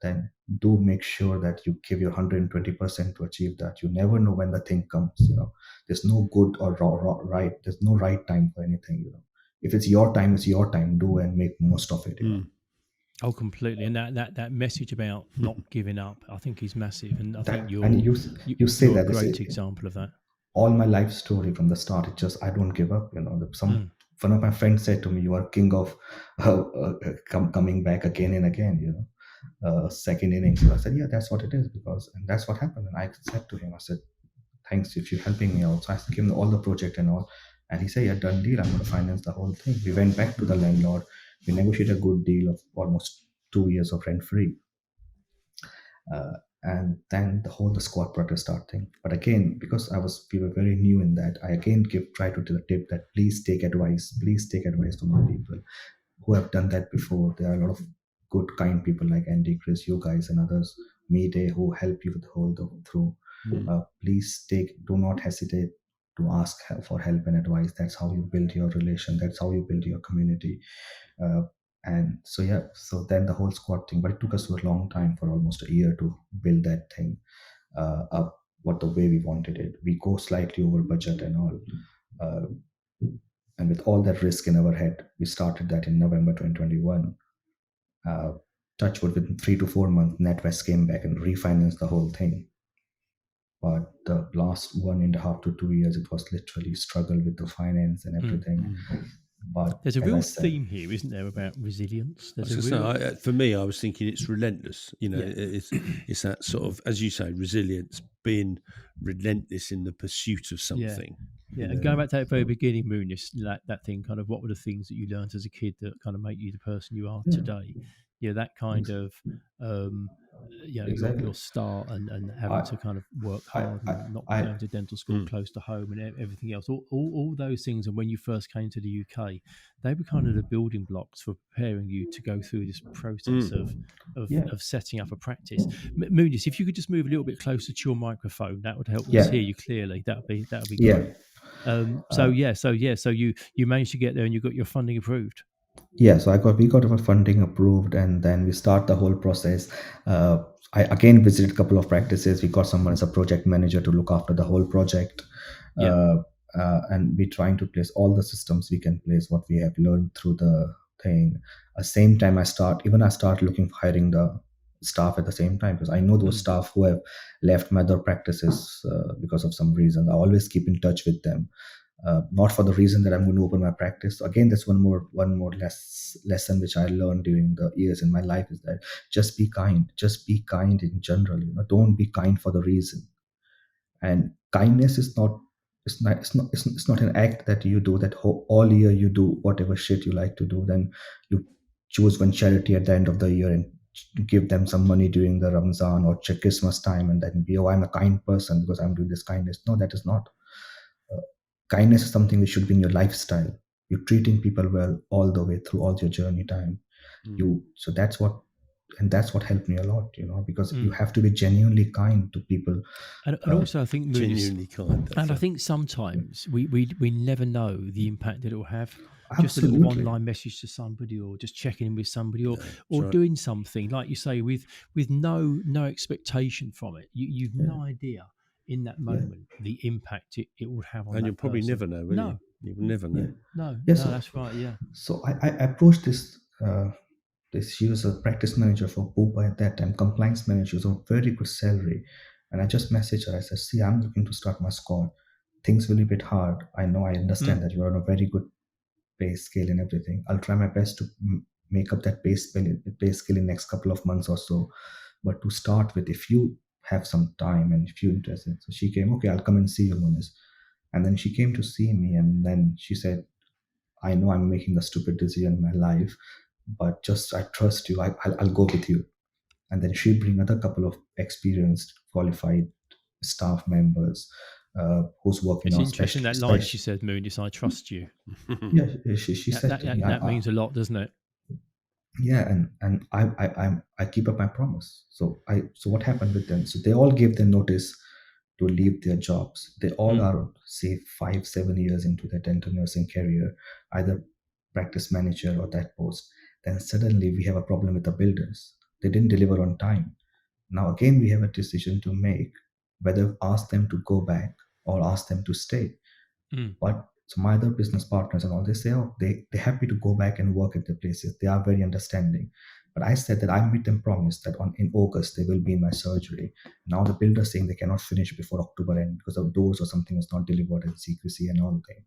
Speaker 3: then do make sure that you give your 120% to achieve that. You never know when the thing comes. You know, there's no good or right. There's no right time for anything. You know, if it's your time, it's your time. Do and make most of it. You know?
Speaker 1: Oh, completely. And that message about not giving up, I think, is massive. And I think you're a great example of that.
Speaker 3: All my life story from the start, it's just I don't give up. You know, one of my friends said to me, "You are king of coming back again and again." You know, second innings. So I said, "Yeah, that's what it is," and that's what happened. And I said to him, I said, "Thanks if you're helping me out." So I gave him all the project and all, and he said, "Yeah, done deal. I'm going to finance the whole thing." We went back to the landlord. We negotiated a good deal of almost 2 years of rent free. And then the squat practice start thing. But again, because we were very new in that, I again try to do the tip that please take advice from the people who have done that before. There are a lot of good, kind people like Andy, Chris, you guys, and others, Mayday, who help you with the whole through. Please do not hesitate to ask for help and advice. That's how you build your relation. That's how you build your community. And so then the whole squat thing, but it took us a long time, for almost a year, to build that thing up the way we wanted it. We go slightly over budget and all, and with all that risk in our head, we started that in November 2021. Touchwood, within 3 to 4 months, NatWest came back and refinanced the whole thing. But the last 1.5 to 2 years, it was literally struggle with the finance and everything. But
Speaker 1: there's a real theme here, isn't there, about resilience?
Speaker 2: For me, I was thinking it's relentless. You know, it's that sort of, as you say, resilience, being relentless in the pursuit of something.
Speaker 1: Yeah, and going back to that very beginning, Moonis, that thing, kind of, what were the things that you learned as a kid that kind of make you the person you are today? Yeah, that kind of your start and having
Speaker 3: I,
Speaker 1: to kind of work
Speaker 3: I,
Speaker 1: hard
Speaker 3: I,
Speaker 1: and not
Speaker 3: I
Speaker 1: going to dental school close to home and everything else, all those things. And when you first came to the UK, they were kind of the building blocks for preparing you to go through this process
Speaker 3: yeah,
Speaker 1: of setting up a practice. Moonis, if you could just move a little bit closer to your microphone, that would help us
Speaker 3: yeah,
Speaker 1: hear you clearly. That would be
Speaker 3: yeah.
Speaker 1: great. So you managed to get there and you got your funding approved.
Speaker 3: Yeah, so we got our funding approved, and then we start the whole process. uh, I again visited a couple of practices. We got someone as a project manager to look after the whole project.
Speaker 1: Yeah.
Speaker 3: And we're trying to place all the systems we can place what we have learned through the thing. At the same time, I start looking for hiring the staff at the same time, because I know those
Speaker 1: Mm.
Speaker 3: staff who have left my other practices because of some reason. I always keep in touch with them, not for the reason that I'm going to open my practice. So again, that's one more lesson which I learned during the years in my life, is that just be kind. Just be kind in general. Don't be kind for the reason. And kindness is not. It's not an act that you do that all year. You do whatever shit you like to do. Then you choose one charity at the end of the year and give them some money during the Ramzan or Christmas time, and then be, oh, I'm a kind person because I'm doing this kindness. No, that is not. uh, Kindness is something which should be in your lifestyle. You're treating people well all the way through all your journey time. So that's what helped me a lot, because you have to be genuinely kind to people.
Speaker 1: And also, I think
Speaker 2: Genuinely kind.
Speaker 1: And I think sometimes we never know the impact that it will have. Just a little
Speaker 3: Absolutely.
Speaker 1: one-line message to somebody, or just checking in with somebody, or
Speaker 2: right.
Speaker 1: doing something like you say with no expectation from it. You've no idea in that moment the impact it would have on
Speaker 2: and
Speaker 1: that
Speaker 2: you'll probably
Speaker 1: person.
Speaker 2: never know, will you? You'll never know.
Speaker 1: No,
Speaker 3: So,
Speaker 1: that's right. Yeah.
Speaker 3: So I approached this. She was a practice manager for Bupa at that time, compliance manager, so very good salary. And I just messaged her. I said, "See, I'm looking to start my squad. Things will be a bit hard. I know. I understand that you're on a very good pay scale and everything. I'll try my best to make up that pay scale in next couple of months or so. But to start with, if you have some time and if you're interested." So she came. Okay, I'll come and see you, Moonis. And then she came to see me, and then she said, "I know I'm making a stupid decision in my life, but just I trust you. I'll go with you." And then she bring another couple of experienced, qualified staff members who's working
Speaker 1: It's
Speaker 3: on
Speaker 1: interesting that line she said, "Moonis, I trust you."
Speaker 3: Yeah, she said to me,
Speaker 1: that means a lot, doesn't it?
Speaker 3: Yeah, and I keep up my promise. So what happened with them? So they all gave their notice to leave their jobs. They all are, say, 5-7 years into their dental nursing career, either practice manager or that post. Then suddenly we have a problem with the builders. They didn't deliver on time. Now again we have a decision to make, whether ask them to go back or ask them to stay. But so my other business partners and all, they say, oh, they're happy to go back and work at the places. They are very understanding. But I said that I made them promise that in August they will be in my surgery. Now the builder saying they cannot finish before October end because of doors or something was not delivered and secrecy and all that.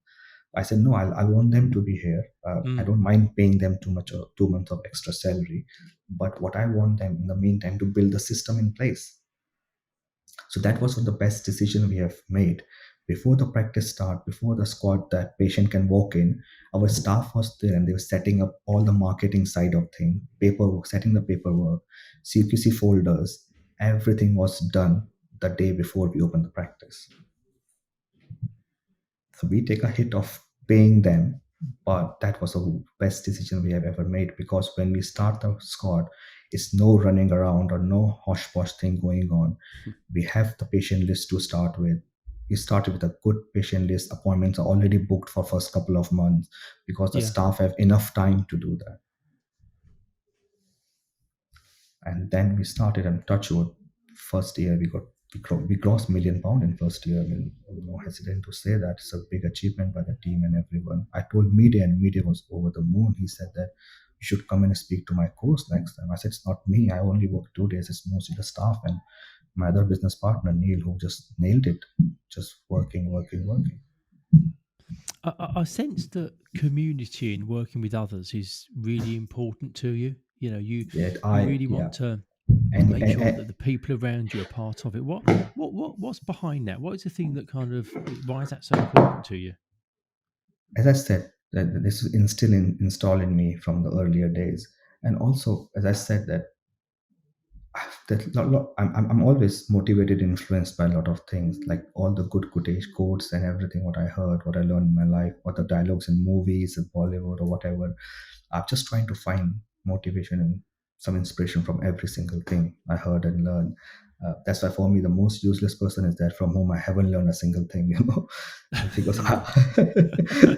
Speaker 3: I said no, I want them to be here. I don't mind paying them too much or 2 months of extra salary, but what I want them in the meantime to build the system in place. So that was one of the best decision we have made. Before the practice start, before the squad, that patient can walk in, our staff was there and they were setting up all the marketing side of thing, paperwork, setting the paperwork, CQC folders, everything was done the day before we opened the practice. So we take a hit of paying them, but that was the best decision we have ever made, because when we start the squad, it's no running around or no hosh posh thing going on. We have the patient list to start with. We started with a good patient list. Appointments are already booked for first couple of months because the staff have enough time to do that. And then we started, and touch wood, first year we crossed £1 million in first year. I mean, I'm no hesitant to say that it's a big achievement by the team and everyone. I told media, and media was over the moon. He said that you should come and speak to my course next time. I said, it's not me. I only work 2 days. It's mostly the staff and my other business partner Neil, who just nailed it, just working.
Speaker 1: I sense that community and working with others is really important to you. You really want to make sure that the people around you are part of it. What's behind that? What is the thing that why is that so important to you?
Speaker 3: As I said, that this is installed in me from the earlier days, and also as I said that I'm always motivated, influenced by a lot of things, like all the good quotes and everything. What I heard, what I learned in my life, what the dialogues in movies, in Bollywood or whatever. I'm just trying to find motivation and some inspiration from every single thing I heard and learned. That's why for me the most useless person is that from whom I haven't learned a single thing, because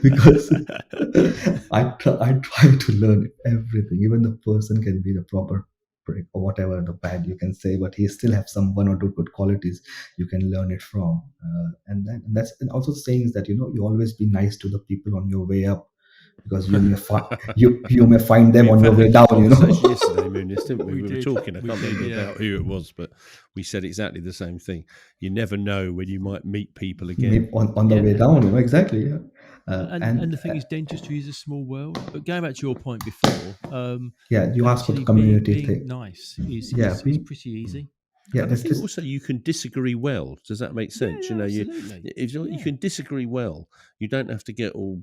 Speaker 3: because I try to learn everything. Even the person can be the proper prick or whatever the bad you can say, but he still have some one or two good qualities you can learn it from. And that's and also saying is that you always be nice to the people on your way up, because you may find them on your way down.
Speaker 2: Conversation yesterday, Moonis, didn't we? We were talking. I can't remember about who it was, but we said exactly the same thing. You never know when you might meet people again
Speaker 3: on the way down. Exactly. Yeah.
Speaker 1: And the thing is, dentistry is a small world. But going back to your point before,
Speaker 3: you asked for the
Speaker 1: actually
Speaker 3: community
Speaker 1: being
Speaker 3: thing.
Speaker 1: nice is pretty easy.
Speaker 3: Yeah,
Speaker 2: and I think also you can disagree well. Does that make sense?
Speaker 1: Yeah,
Speaker 2: if you can disagree well, you don't have to get all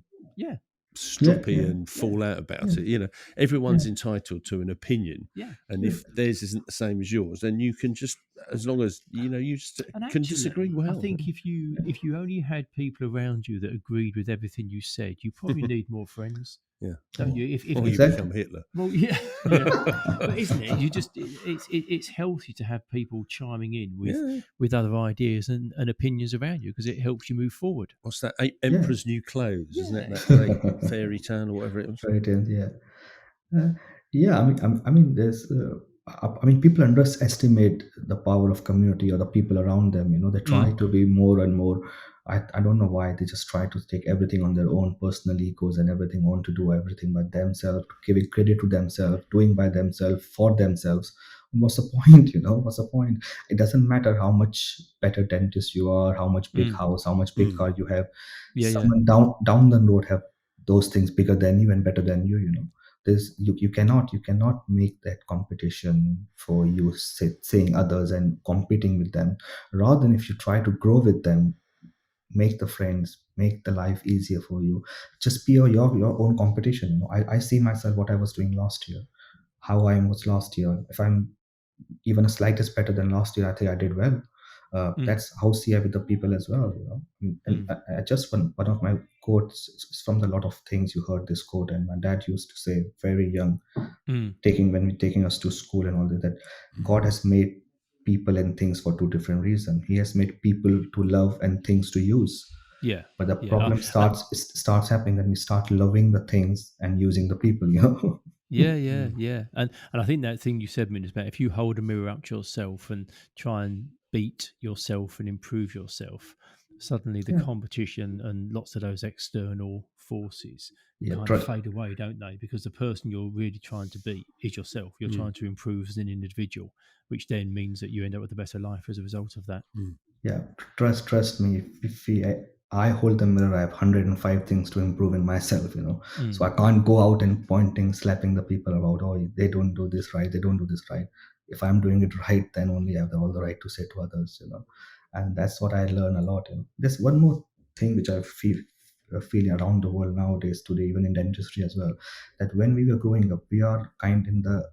Speaker 2: stroppy and fall out about it. Everyone's entitled to an opinion, and if theirs isn't the same as yours, then you can just, as long as you just can disagree well.
Speaker 1: I think if you only had people around you that agreed with everything you said, you probably need more friends.
Speaker 2: Yeah,
Speaker 1: don't you? If
Speaker 2: you become Hitler.
Speaker 1: Well, yeah. But isn't it? It's healthy to have people chiming in with other ideas and opinions around you, because it helps you move forward.
Speaker 2: What's that? Emperor's New Clothes, isn't it? That great fairy tale or whatever it was.
Speaker 3: Fairy tale, yeah. I mean, there's. People underestimate the power of community or the people around them. They try to be more and more. I don't know why they just try to take everything on their own personal egos and everything, want to do everything by themselves, giving credit to themselves, doing by themselves, for themselves. What's the point? What's the point? It doesn't matter how much better dentist you are, how much big house, how much big car you have. Someone down the road have those things bigger than you and better than you. There's you cannot make that competition for you saying others and competing with them. Rather than, if you try to grow with them, make the friends, make the life easier for you, just be your own competition. I see myself what I was doing last year, how I was last year. If I'm even a slightest better than last year, I think I did well. That's how see I with the people as well. And I just one of my quotes is from the lot of things you heard this quote, and my dad used to say very young, taking us to school and all that God has made people and things for two different reasons. He has made people to love and things to use. But the problem starts happening when we start loving the things and using the people.
Speaker 1: Yeah. And I think that thing you said, Min, is about if you hold a mirror up to yourself and try and beat yourself and improve yourself, suddenly the competition and lots of those external forces kind of fade away, don't they? Because the person you're really trying to beat is yourself. You're trying to improve as an individual, which then means that you end up with a better life as a result of that.
Speaker 3: Yeah, trust me. If I hold the mirror, I have 105 things to improve in myself. So I can't go out and pointing, slapping the people about, oh, they don't do this right, they don't do this right. If I'm doing it right, then only I have all the right to say to others. And that's what I learn a lot. There's one more thing which I feel around the world nowadays, today, even in dentistry as well, that when we were growing up, we are kind in the,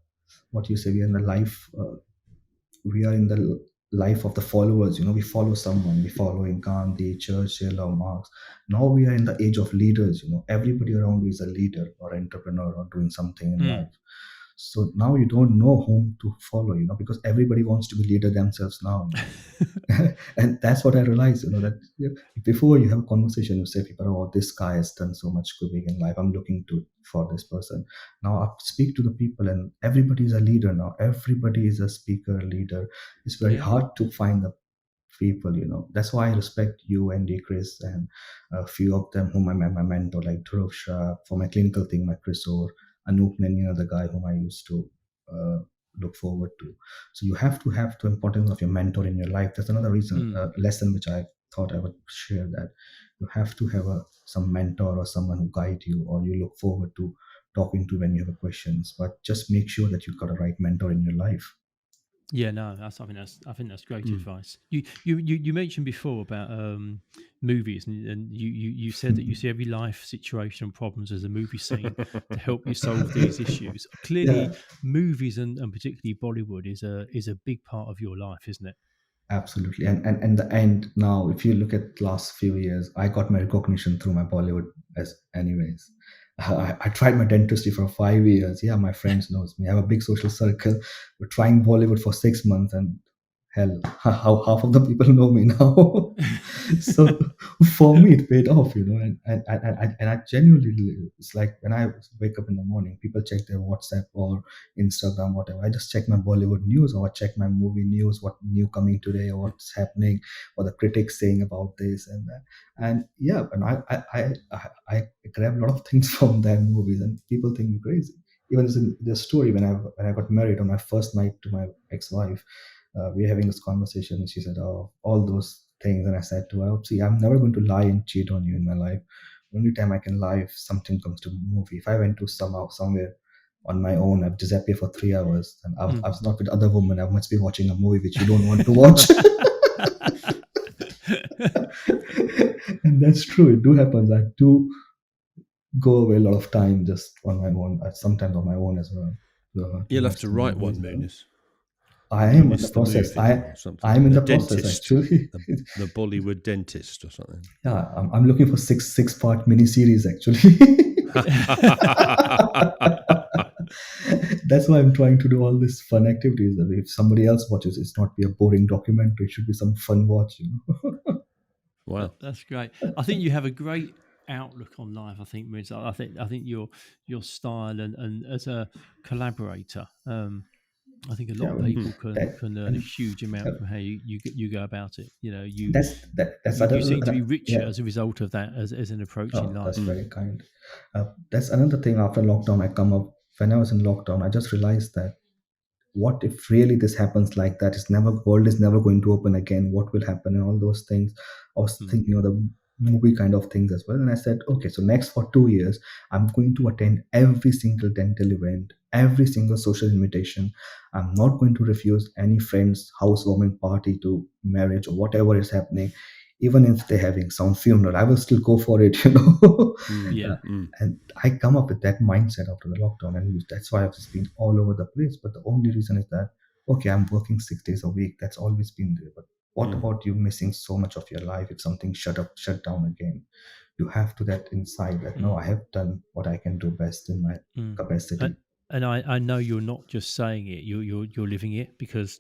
Speaker 3: what you say, we are in the life. We are in the life of the followers. We follow someone. We following Gandhi, Churchill, or Marx. Now we are in the age of leaders. Everybody around you is a leader or entrepreneur or doing something in life. So now you don't know whom to follow, because everybody wants to be leader themselves now. And that's what I realized, that before you have a conversation, you say people, oh, this guy has done so much good in life, I'm looking for this person. Now I speak to the people and everybody is a leader now. Everybody is a speaker, leader. It's very hard to find the people. That's why I respect you, Andy, Chris, and a few of them whom I met, my mentor, like Dhruv Shah, for my clinical thing, my Chris Orr, Anoop, many other guy whom I used to look forward to. So you have to have the importance of your mentor in your life. That's another reason, lesson which I thought I would share, that you have to have some mentor or someone who guide you, or you look forward to talking to when you have questions. But just make sure that you've got a right mentor in your life.
Speaker 1: Yeah, no, I think that's great advice. You mentioned before about movies, and you said that you see every life situation and problems as a movie scene to help you solve these issues.
Speaker 3: Yeah,
Speaker 1: Clearly, movies and particularly Bollywood is a big part of your life, isn't it?
Speaker 3: absolutely. And the end now, if you look at last few years, I got my recognition through my Bollywood as anyways. I tried my dentistry for 5 years. Yeah, my friends knows me. I have a big social circle. We're trying Bollywood for 6 months, and hell, how half of the people know me now. So for me, it paid off, and I genuinely, it's like when I wake up in the morning, people check their WhatsApp or Instagram, whatever. I just check my Bollywood news, or I check my movie news, what new coming today, or what's happening, or the critics saying about this and that. And yeah, and I grab a lot of things from their movies, and people think me crazy. Even in the story, when I got married on my first night to my ex-wife, we were having this conversation, and she said, "Oh, all those things." And I said to her, "Oh, see, I'm never going to lie and cheat on you in my life. Only time I can lie if something comes to movie. If I went to somewhere on my own, I've disappeared for 3 hours, and I was not with other women. I must be watching a movie which you don't want to watch." And that's true. It do happens. I do go away a lot of time just on my own. Sometimes on my own as well.
Speaker 2: You'll have
Speaker 3: Watch
Speaker 2: to
Speaker 3: the
Speaker 2: write
Speaker 3: movies.
Speaker 2: one, Moonis.
Speaker 3: I am in the
Speaker 2: Moonis the
Speaker 3: process.
Speaker 2: movie or something.
Speaker 3: I'm in
Speaker 2: The
Speaker 3: the process
Speaker 2: dentist,
Speaker 3: actually.
Speaker 2: the Bollywood dentist or something.
Speaker 3: Yeah, I'm looking for six part mini series actually. That's why I'm trying to do all these fun activities. That if somebody else watches, it's not be a boring documentary. It should be some fun watch.
Speaker 2: Wow,
Speaker 1: That's great. I think you have a great outlook on life. I think, Miz. I think your style and as a collaborator, I think a lot
Speaker 3: Yeah,
Speaker 1: of
Speaker 3: well,
Speaker 1: people
Speaker 3: that
Speaker 1: can learn a
Speaker 3: and
Speaker 1: huge amount from how you go about it. You know,
Speaker 3: that's
Speaker 1: you seem to be richer
Speaker 3: yeah.
Speaker 1: as a result of that as an approach in
Speaker 3: Oh, that's
Speaker 1: life.
Speaker 3: very kind. That's another thing. After lockdown, I come up. When I was in lockdown, I just realized that what if really this happens like that? It's never world is never going to open again. What will happen and all those things. I was
Speaker 1: Mm,
Speaker 3: thinking of the movie kind of things as well. And I said, okay, so next for 2 years, I'm going to attend every single dental event, every single social invitation. I'm not going to refuse any friend's housewarming party to marriage or whatever is happening. Even if they're having some funeral, I will still go for it.
Speaker 1: yeah.
Speaker 3: Uh, and I come up with that mindset after the lockdown, and that's why I've just been all over the place. But the only reason is that, okay, I'm working 6 days a week. That's always been there. But what about you missing so much of your life if something shut down again? You have to get inside that, no,
Speaker 1: Mm,
Speaker 3: I have done what I can do best in my
Speaker 1: mm. And,
Speaker 3: capacity.
Speaker 1: and I know you're not just saying it; you're living it because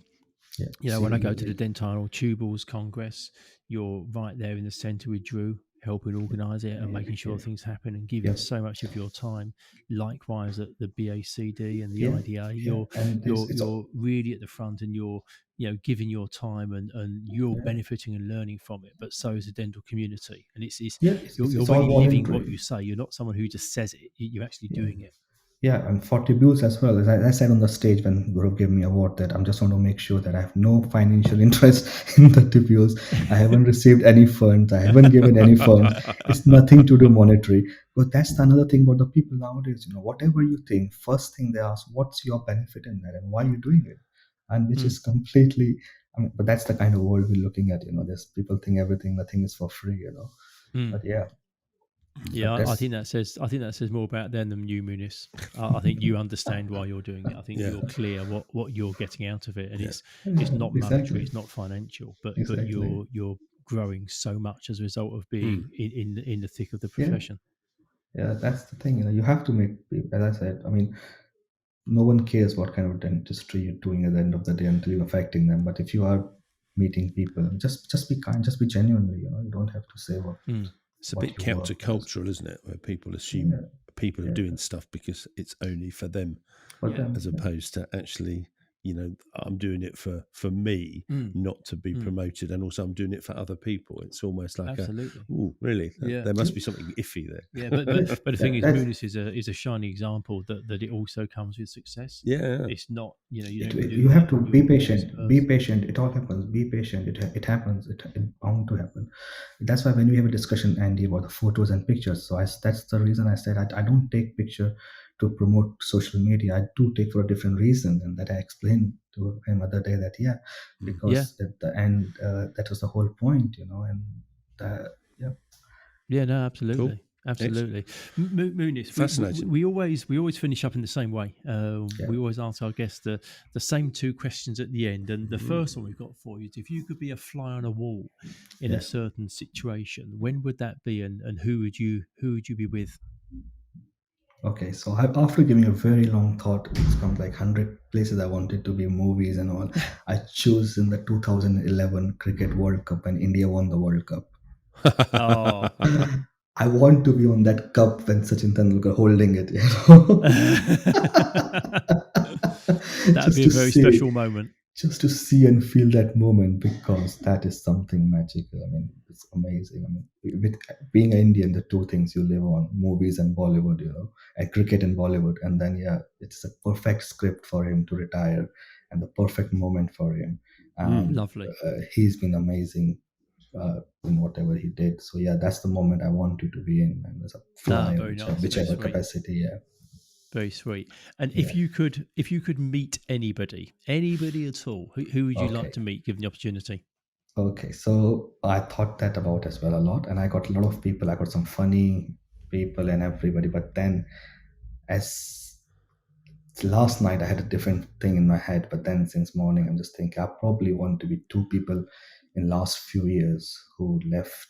Speaker 3: Yeah.
Speaker 1: you know, when I go to the Dental Tubules Congress, you're right there in the centre with Drew, helping organise it and making sure
Speaker 3: Yeah.
Speaker 1: things happen and giving
Speaker 3: Yep.
Speaker 1: so much of your time. Likewise, at the BACD and the
Speaker 3: Yeah.
Speaker 1: IDA,
Speaker 3: Yeah. And it's
Speaker 1: you're really at the front and you're giving your time and you're
Speaker 3: yeah.
Speaker 1: benefiting and learning from it. But so is the dental community, and it's
Speaker 3: Yeah.
Speaker 1: you're
Speaker 3: It's all
Speaker 1: really living what
Speaker 3: voluntary.
Speaker 1: you say. You're not someone who just says it; you're actually
Speaker 3: Yeah.
Speaker 1: doing it.
Speaker 3: Yeah, and for tributes as well. As I said on the stage when Guru gave me award, that I'm just want to make sure that I have no financial interest in the tributes. I haven't received any funds. I haven't given any funds. It's nothing to do monetary. But that's another thing about the people nowadays. Whatever you think, first thing they ask, what's your benefit in that, and why are you doing it? And which
Speaker 1: Mm,
Speaker 3: is completely. I mean, but that's the kind of world we're looking at. There's people think everything, nothing is for free.
Speaker 1: mm.
Speaker 3: But yeah,
Speaker 1: Yeah,
Speaker 3: but
Speaker 1: I
Speaker 3: that's
Speaker 1: think that says more about them than you, Munis. I think you understand why you're doing it. I think
Speaker 2: yeah,
Speaker 1: you're clear what you're getting out of it, and
Speaker 2: yeah.
Speaker 1: it's not monetary,
Speaker 3: exactly,
Speaker 1: it's not financial, but
Speaker 3: exactly.
Speaker 1: you're growing so much as a result of being in the thick of the
Speaker 3: Yeah.
Speaker 1: profession.
Speaker 3: Yeah, that's the thing. You have to make, as I said, I mean, no one cares what kind of dentistry you're doing at the end of the day until you're affecting them. But if you are meeting people, just be kind, just be genuine. You don't have to say
Speaker 1: Mm,
Speaker 2: It's a
Speaker 3: what
Speaker 2: bit
Speaker 3: you work as.
Speaker 2: countercultural, isn't it? Where people assume
Speaker 3: Yeah,
Speaker 2: people are
Speaker 3: yeah,
Speaker 2: doing stuff because it's only for them,
Speaker 3: for
Speaker 1: yeah.
Speaker 3: them.
Speaker 2: as opposed to actually, I'm doing it for me,
Speaker 1: Mm,
Speaker 2: not to be
Speaker 1: mm,
Speaker 2: promoted, and also I'm doing it for other people. It's almost like
Speaker 1: absolutely.
Speaker 2: oh, really?
Speaker 1: Yeah.
Speaker 2: There
Speaker 3: Yeah,
Speaker 2: must be something iffy
Speaker 1: Yeah,
Speaker 2: there.
Speaker 3: yeah,
Speaker 1: but the thing is,
Speaker 3: that's
Speaker 1: Munis is a shining example that it also comes with success.
Speaker 2: Yeah,
Speaker 1: It's not, you
Speaker 3: it,
Speaker 1: don't do
Speaker 3: you have
Speaker 1: that
Speaker 3: to
Speaker 1: and
Speaker 3: be
Speaker 1: you're this
Speaker 3: patient. Be
Speaker 1: person.
Speaker 3: patient. It all happens. Be patient. It happens. It bound to happen. That's why when we have a discussion, Andy, about the photos and pictures, so that's the reason I said I don't take picture to promote social media, I do take for a different reason, and that I explained to him other day that because at the end that was the whole point, and yeah.
Speaker 1: Yeah, no, absolutely.
Speaker 2: Cool.
Speaker 1: Absolutely. Moonis,
Speaker 2: Fascinating.
Speaker 1: we always finish up in the same way. We always ask our guests the same two questions at the end. And the first one we've got for you is, if you could be a fly on a wall in a certain situation, when would that be, and who would you be with?
Speaker 3: Okay, so after giving a very long thought, it's come like 100 places I wanted to be, movies and all. I choose in the 2011 Cricket World Cup when India won the World Cup.
Speaker 1: Oh.
Speaker 3: I want to be on that cup when Sachin Tendulkar holding it.
Speaker 1: That'd be a very special moment.
Speaker 3: Just to see and feel that moment, because that is something magical. I mean, it's amazing. I mean, with being an Indian, the two things you live on, movies and Bollywood, and cricket and Bollywood. And then, it's a perfect script for him to retire and the perfect moment for him. And
Speaker 1: lovely.
Speaker 3: He's been amazing in whatever he did. So, that's the moment I wanted to be in. And as a flyer, whichever capacity,
Speaker 1: Very sweet. And if you could meet anybody at all, who would you like to meet, given the opportunity?
Speaker 3: Okay, so I thought that about as well a lot, and I got a lot of people. I got some funny people and everybody, but then as last night I had a different thing in my head, but then since morning I'm just thinking I probably want to be two people in last few years who left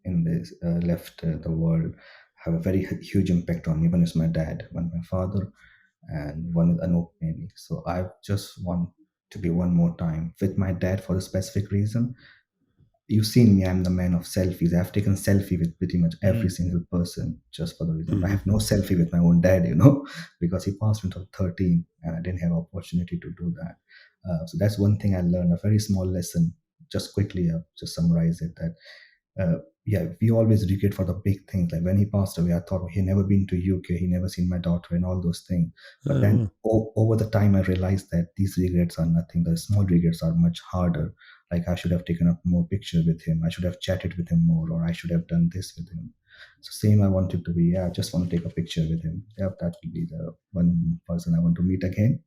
Speaker 3: the world, have a very huge impact on me. One is my dad, one my father, and one is Anup Meni. So I just want to be one more time with my dad for a specific reason. You've seen me, I'm the man of selfies. I've taken selfie with pretty much every single person just for the reason. I have no selfie with my own dad, because he passed until 13 and I didn't have opportunity to do that. So that's one thing I learned, a very small lesson. Just quickly, just summarize it, that we always regret for the big things. Like when he passed away, I thought he never been to UK, he never seen my daughter and all those things. But then over the time, I realized that these regrets are nothing. The small regrets are much harder. Like I should have taken up more pictures with him. I should have chatted with him more, or I should have done this with him. So same I wanted to be. I just want to take a picture with him. Yeah, that will be the one person I want to meet again.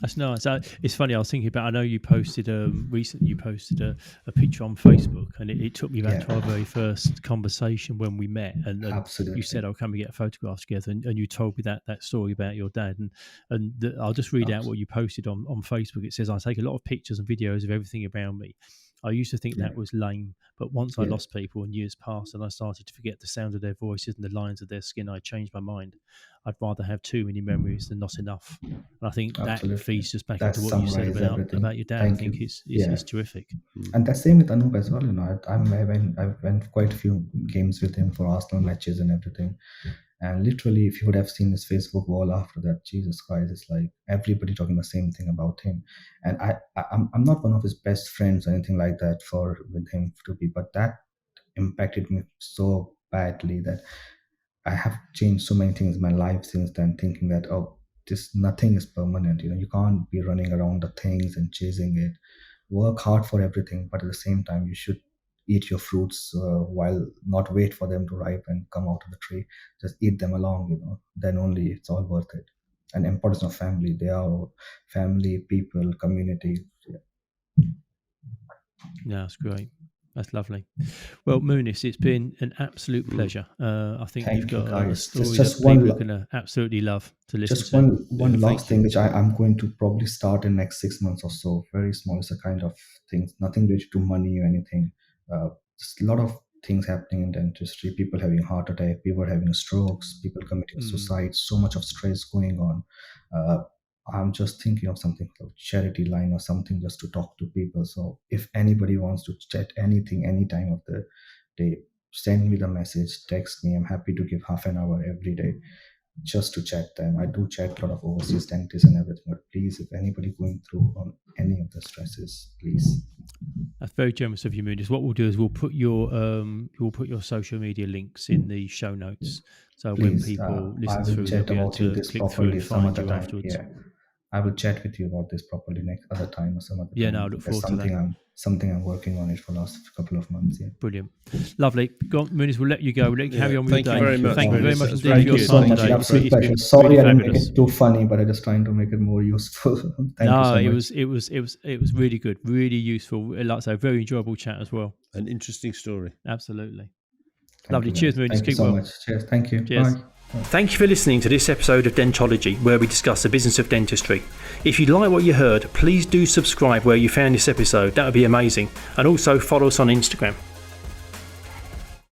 Speaker 1: That's nice. It's funny. I was thinking about. I know you posted recently. You posted a picture on Facebook, and it took me back to our very first conversation when we met. And you said, "Oh, can we get a photograph together?" And you told me that story about your dad. And I'll just read out what you posted on Facebook. It says, "I take a lot of pictures and videos of everything around me. I used to think that was lame, but once I lost people and years passed and I started to forget the sound of their voices and the lines of their skin, I changed my mind. I'd rather have too many memories than not enough." And I think that feeds just back into what you said about your dad. I think it's terrific.
Speaker 3: And the same with Anup as well. I went quite a few games with him for Arsenal matches and everything. And literally, if you would have seen his Facebook wall after that, Jesus Christ, it's like everybody talking the same thing about him. And I'm not one of his best friends or anything like that with him to be, but that impacted me so badly that I have changed so many things in my life since then, thinking that, nothing is permanent. You can't be running around the things and chasing it. Work hard for everything, but at the same time, you should eat your fruits while not wait for them to ripe and come out of the tree. Just eat them along, then only it's all worth it. And importance of family. They are family, people, community.
Speaker 1: Yeah, that's great. That's lovely. Well, Moonis, it's been an absolute pleasure. I think you've got a story that people are going to absolutely love to listen to.
Speaker 3: Just one last thing, which I'm going to probably start in next 6 months or so. Very small. It's a kind of thing, nothing related to money or anything. Just a lot of things happening in dentistry. People having heart attack, people having strokes, people committing suicide. So much of stress going on. I'm just thinking of something like charity line or something just to talk to people. So if anybody wants to chat anything, any time of the day, send me the message, text me. I'm happy to give half an hour every day just to chat them. I do chat a lot of overseas dentists and everything, but please, if anybody going through on any of the stresses, please.
Speaker 1: That's very generous of you, Moonis. What we'll do is we'll put your social media links in the show notes. So please, when people listen through, they'll be able to click through and find you afterwards.
Speaker 3: Yeah. I will chat with you about this properly next other time or some other time.
Speaker 1: Yeah, no, I look forward to that.
Speaker 3: Something I'm working on it for the last couple of months. Yeah.
Speaker 1: Brilliant. Lovely. Go on, Moonis, we'll let you go. We'll let you carry on with your day.
Speaker 2: Thank you very much.
Speaker 1: Thank you very much indeed
Speaker 3: for
Speaker 1: your time today.
Speaker 3: Absolute pleasure. Sorry, I didn't make it too funny, but I'm just trying to make it more useful. Thank you so much.
Speaker 1: It was really good, really useful. Like I say, very enjoyable chat as well.
Speaker 2: An interesting story.
Speaker 1: Absolutely. Lovely. Cheers, Moonis.
Speaker 3: Keep well. Much. Cheers. Thank you.
Speaker 1: Cheers.
Speaker 3: Bye.
Speaker 1: Thank you for listening to this episode of Dentology, where we discuss the business of dentistry. If you like what you heard, please do subscribe where you found this episode. That would be amazing. And also follow us on Instagram.